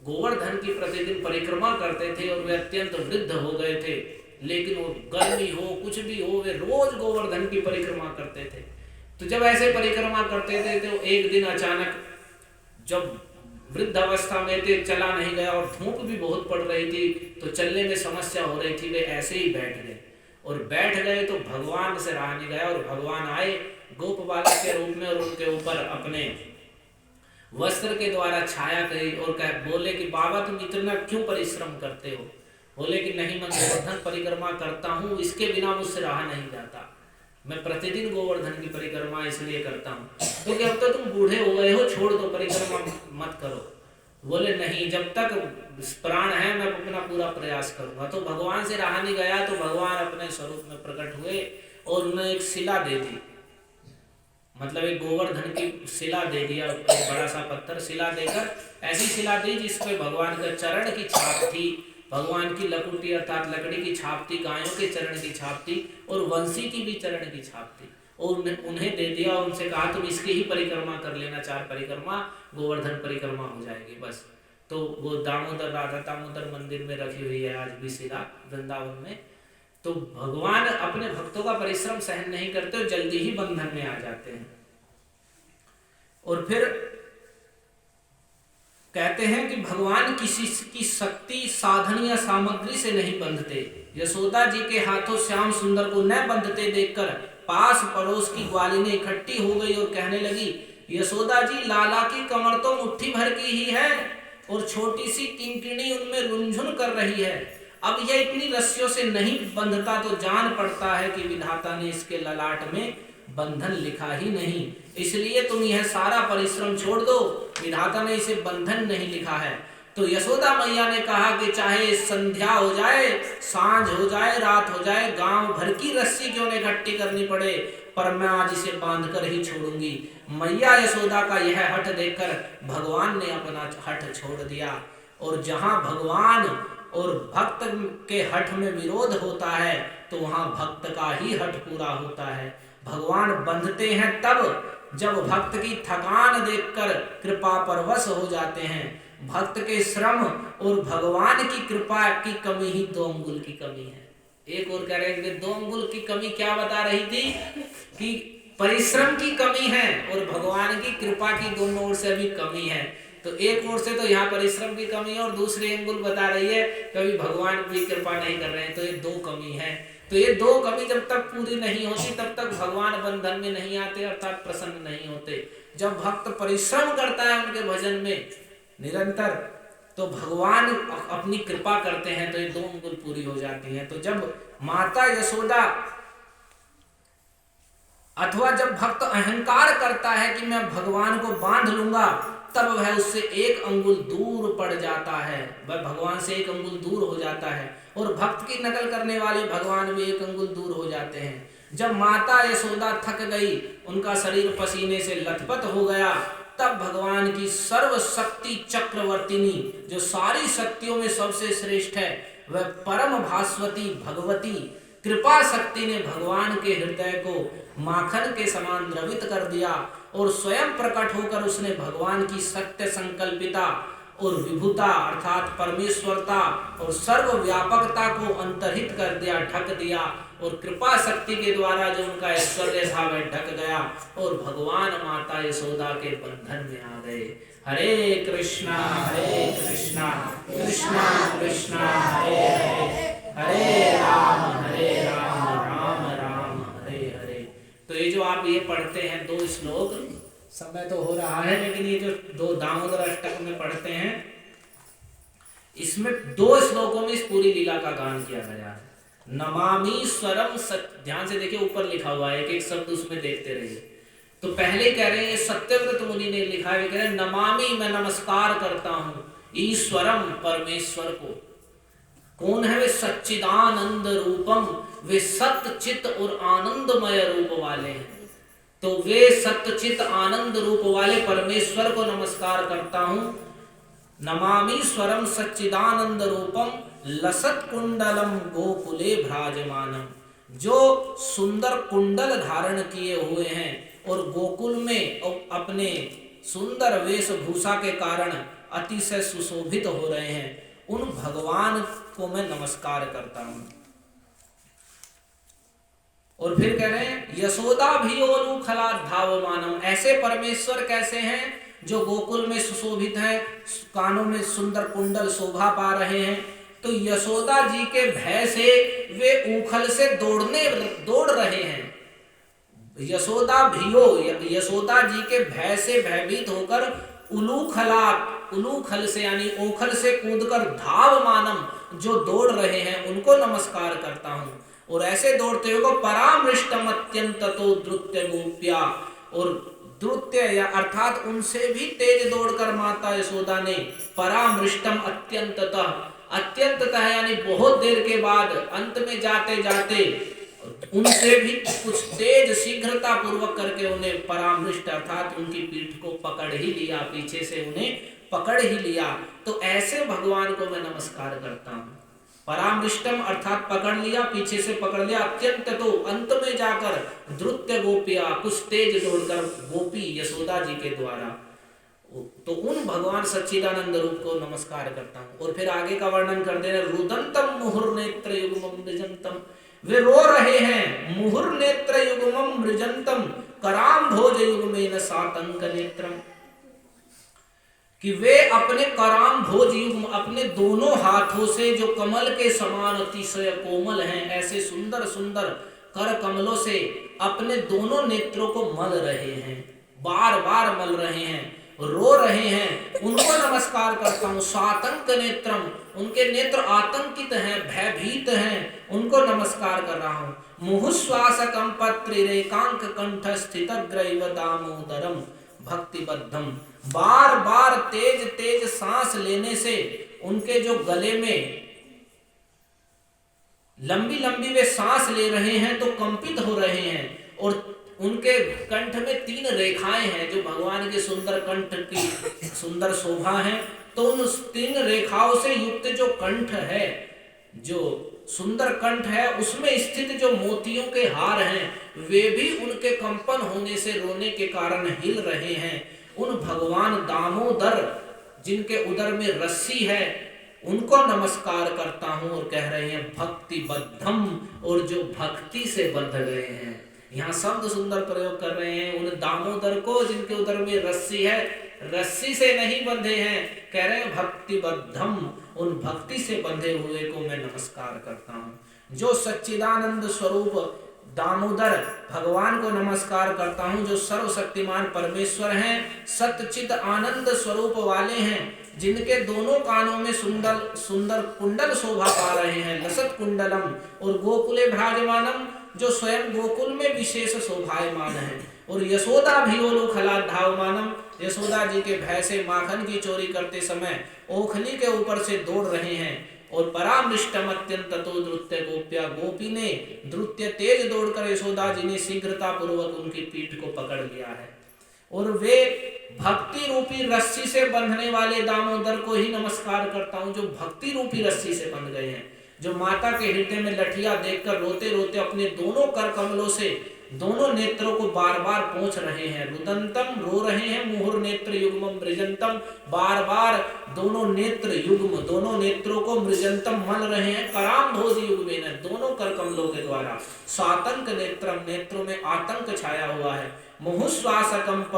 गोवर्धन की प्रतिदिन परिक्रमा करते थे और वे अत्यंत वृद्ध हो गए थे, लेकिन वो गर्मी हो कुछ भी हो वे रोज गोवर्धन की परिक्रमा करते थे। तो जब ऐसे परिक्रमा करते थे तो एक दिन अचानक जब वृद्ध अवस्था में थे, चला नहीं गया और धूप भी बहुत पड़ रही थी, तो चलने में समस्या हो रही थी, वे ऐसे ही बैठ गए। और बैठ गए तो भगवान से रहा नहीं गया और भगवान आए गोप बालक के रूप में और उनके ऊपर अपने वस्त्र के द्वारा छाया करी और बोले कि बाबा तुम इतना क्यों परिश्रम करते हो? बोले कि नहीं, मैं गोवर्धन परिक्रमा करता हूँ, इसके बिना मुझसे रहा नहीं जाता। मैं प्रतिदिन गोवर्धन की परिक्रमा इसलिए करता हूँ क्योंकि अब तो तुम बूढ़े हो गए हो, छोड़ दो, परिक्रमा मत करो। बोले नहीं, जब तक प्राण है मैं अपना पूरा प्रयास करूंगा। तो भगवान से रहा नहीं गया तो भगवान अपने स्वरूप में प्रकट हुए और उन्हें एक शिला दे दी, मतलब एक गोवर्धन की शिला दे दिया, एक बड़ा सा पत्थर शिला देकर ऐसी शिला दी जिसपे भगवान का चरण की छाप थी, भगवान की लकुटी अर्थात लकड़ी की छाप थी, गायों के चरण की छाप थी और वंशी की भी चरण की छाप थी। और उन्हें दे दिया और उनसे कहा तुम इसकी ही परिक्रमा कर लेना, 4 परिक्रमा गोवर्धन परिक्रमा हो जाएगी बस। तो वो दामोदर राधा दामोदर मंदिर में रखी हुई है आज भी शिला वृंदावन में। तो भगवान अपने भक्तों का परिश्रम सहन नहीं करते और जल्दी ही बंधन में आ जाते हैं। और फिर कहते हैं कि भगवान किसी की शक्ति साधन या सामग्री से नहीं बंधते। यशोदा जी के हाथों श्याम सुंदर को न बंधते देखकर पास पड़ोस की ग्वालिनें इकट्ठी हो गई और कहने लगी, यशोदा जी लाला की कमर तो मुट्ठी भर की ही है और छोटी सी किंकिणी उनमें रुंझुन कर रही है। अब यह इतनी रस्सियों से नहीं बंधता तो जान पड़ता है कि विधाता ने इसके ललाट में बंधन लिखा ही नहीं, इसलिए तुम यह सारा परिश्रम छोड़ दो, विधाता ने इसे बंधन नहीं लिखा है। तो यशोदा मैया ने कहा कि चाहे संध्या हो जाए, सांझ हो जाए, रात हो जाए, गांव भर की रस्सी क्यों न इकट्ठी करनी पड़े, पर मैं आज इसे बांध कर ही छोड़ूंगी। मैया यशोदा का यह हठ देखकर भगवान ने अपना हठ छोड़ दिया। और जहां भगवान और भक्त के हठ में विरोध होता है तो वहां भक्त का ही हठ पूरा होता है। भगवान बंधते हैं तब जब भक्त की थकान देखकर कृपा परवश हो जाते हैं। भक्त के श्रम और भगवान की कृपा की कमी ही 2 अंगुल की कमी है। एक और कह रहे हैं कि 2 अंगुल की कमी क्या बता रही थी कि परिश्रम की कमी है और भगवान की कृपा की दोनों ओर से अभी कमी है। तो एक ओर से तो यहाँ परिश्रम की कमी है और दूसरी अंगुल बता रही है कि अभी भगवान की कृपा नहीं कर रहे हैं, तो ये 2 कमी है। तो ये 2 कमी जब तक पूरी नहीं होती तब तक भगवान बंधन में नहीं आते अर्थात प्रसन्न नहीं होते। जब भक्त परिश्रम करता है उनके भजन में निरंतर तो भगवान अपनी कृपा करते हैं तो ये 2 अंगुल पूरी हो जाती हैं। तो जब माता यशोदा अथवा जब भक्त अहंकार करता है कि मैं भगवान को बांध लूंगा, तब वह उससे 1 अंगुल दूर पड़ जाता है, वह भगवान से 1 अंगुल दूर हो जाता है और भक्त की नकल करने वाले भगवान भी 1 अंगुल दूर हो जाते हैं। जब माता यशोदा थक गई, उनका शरीर पसीने से लथपथ हो गया, तब भगवान की सर्व शक्ति चक्रवर्तिनी जो सारी शक्तियों में सबसे श्रेष्ठ है, वह परम भास्वती भगवती कृपा शक्ति ने भगवान के हृदय को माखन के समान द्रवित कर दिया और स्वयं प्रकट होकर उसने भगवान की सत्य संकल्पिता और विभुता अर्थात परमेश्वरता और सर्वव्यापकता को अंतर्हित कर दिया, ढक दिया और कृपा शक्ति के द्वारा जो उनका ऐश्वर्य था वह ढक गया और भगवान माता यशोदा के बंधन में आ गए। हरे कृष्णा कृष्णा कृष्णा हरे हरे, हरे राम राम राम हरे हरे। तो ये जो आप ये पढ़ते हैं 2 श्लोक, समय तो हो रहा है लेकिन ये जो 2 दामोदर अष्टक में पढ़ते हैं, इसमें 2 श्लोकों में इस पूरी लीला का गान किया गया है। नमामि स्वरम सत्य, ध्यान से देखिए ऊपर लिखा हुआ है, एक शब्द उसमें देखते रहिए। तो पहले कह रहे हैं सत्यव्रत मुनि ने लिखा है, कह रहे हैं नमामि मैं नमस्कार करता हूं ईश्वरम परमेश्वर को। कौन है वे? सच्चिदानंद रूपम, वे सत्य चित्त और आनंदमय रूप वाले हैं। तो वे सत्यचित आनंद रूप वाले परमेश्वर को नमस्कार करता हूं। नमामि स्वरम सच्चिदानंद रूपम लसत कुंडलम गोकुले भ्राजमानम, जो सुंदर कुंडल धारण किए हुए हैं और गोकुल में अपने सुंदर वेशभूषा के कारण अतिशय सुशोभित हो रहे हैं, उन भगवान को मैं नमस्कार करता हूं। और फिर कह रहे हैं यशोदा भी ओलू खला धावमानम, ऐसे परमेश्वर कैसे हैं जो गोकुल में सुशोभित हैं, कानों में सुंदर कुंडल शोभा पा रहे हैं। तो यशोदा जी के भय से वे उखल से दौड़ रहे हैं। यशोदा जी के भय से भयभीत होकर उलूखल से यानी ओखल से कूदकर धावमानम, जो दौड़ रहे हैं, उनको नमस्कार करता हूं। और ऐसे दौड़ते हुए परामृष्टम अत्यंत तो द्रुत्य गोप्या, और द्रुत्य या अर्थात उनसे भी तेज दौड़कर माता यशोदा ने परामृष्टम अत्यंततः यानी बहुत देर के बाद अंत में जाते जाते उनसे भी कुछ तेज शीघ्रता पूर्वक करके उन्हें परामृष्ट अर्थात उनकी पीठ को पकड़ ही लिया, पीछे से उन्हें पकड़ ही लिया। तो ऐसे भगवान को मैं नमस्कार करता हूं। परामृष्टम अर्थात पकड़ लिया, पीछे से पकड़ लिया, अत्यंत तो अंत में जाकर द्रुत्य गोपिया, कुछ तेज दौड़कर गोपी यशोदा जी के द्वारा, तो उन भगवान सच्चिदानंद रूप को नमस्कार करता हूं। और फिर आगे का वर्णन कर दे रहे रुदंतम मुहुर्नेत्र युग्मम मृजंतम, वे रो रहे हैं मुहुर्नेत्र युग्मम मृजंतम कराम्भोज युग्मेन सातंक नेत्रम, कि वे अपने कराम्भोज युग्म अपने दोनों हाथों से जो कमल के समान अतिशय कोमल हैं, ऐसे सुंदर सुंदर कर कमलों से अपने दोनों नेत्रों को मल रहे हैं, बार बार मल रहे हैं, रो रहे हैं, उनको नमस्कार करता हूं। सातंक नेत्रम, उनके नेत्र आतंकित हैं, भयभीत हैं, उनको नमस्कार कर रहा हूं। मुहुश्वासकम पत्रिरेकांक कंठ स्थित ग्रैव दामोदरम भक्तिबद्धम, बार बार तेज तेज सांस लेने से उनके जो गले में लंबी लंबी वे सांस ले रहे हैं तो कंपित हो रहे हैं, और उनके कंठ में 3 रेखाएं हैं जो भगवान के सुंदर कंठ की सुंदर शोभा है। तो उन 3 रेखाओं से युक्त जो कंठ है, जो सुंदर कंठ है, उसमें स्थित जो मोतियों के हार हैं, वे भी उनके कंपन होने से रोने के कारण हिल रहे हैं। उन भगवान दामोदर जिनके उदर में रस्सी है, उनको नमस्कार करता हूं। और कह रहे हैं भक्तिबद्धम, और जो भक्ति से बंध गए हैं, यहाँ शब्द सुंदर प्रयोग कर रहे हैं उन दामोदर को जिनके उदर में रस्सी है, रस्सी से नहीं बंधे हैं, कह रहे हैं भक्तिबद्धम, उन भक्ति से बंधे हुए को मैं नमस्कार करता हूं। जो सच्चिदानंद स्वरूप दामोदर भगवान को नमस्कार करता हूं, जो सर्वशक्तिमान परमेश्वर हैं, सत्यचित आनंद स्वरूप वाले हैं, जिनके दोनों कानों में सुंदर सुंदर कुंडल शोभा पा रहे हैं, लसत कुंडलम, और गोकुले भ्राजमानम, जो स्वयं गोकुल में विशेष शोभायमान है। और यशोदा भी ओलू खला धावमानम, यशोदा जी के भय से माखन की चोरी करते समय ओखली के ऊपर से दौड़ रहे हैं। और परामृष्टम अत्यंत तो द्रुत्य गोप्या, गोपी ने द्रुत्य तेज दौड़कर यशोदा जी ने शीघ्रता पूर्वक उनकी पीठ को पकड़ लिया है। और वे भक्ति रूपी रस्सी से बंधने वाले दामोदर को ही नमस्कार करता हूं, जो भक्ति रूपी रस्सी से बंध गए हैं, जो माता के हृदय में लठिया देखकर रोते रोते अपने दोनों कर कमलों से दोनों नेत्रों को बार बार पोंछ रहे हैं। रुदंतम, रो रहे हैं, मुहुर नेत्र युग्मम मृजंतम, बार बार दोनों नेत्र युग्म, दोनों नेत्रों को मृजंतम मल रहे हैं, कराम्भोज युग्मेन, दोनों कर कमलों के द्वारा। सातंक नेत्रम, नेत्रों में आतंक छाया हुआ है। मुहुश्वासकंप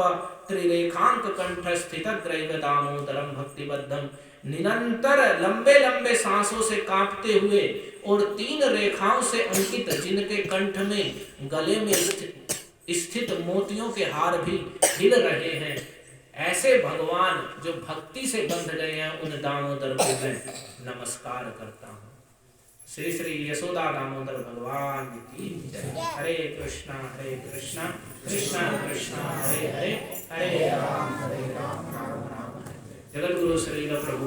त्रिरेखांक कंठ स्थित ग्रैव दामोदरम भक्तिबद्धम, निरंतर लंबे लंबे सांसों से कांपते हुए और 3 रेखाओं से अंकित, जिनके कंठ में गले में स्थित मोतियों के हार भी हिल रहे हैं, ऐसे भगवान जो भक्ति से बंध गए हैं, उन दामोदर को मैं नमस्कार करता हूँ। श्री श्री यशोदा दामोदर भगवान की जय। हरे कृष्णा कृष्णा कृष्णा हरे हरे, हरे राम राम राम। जगत गुरु श्री प्रभु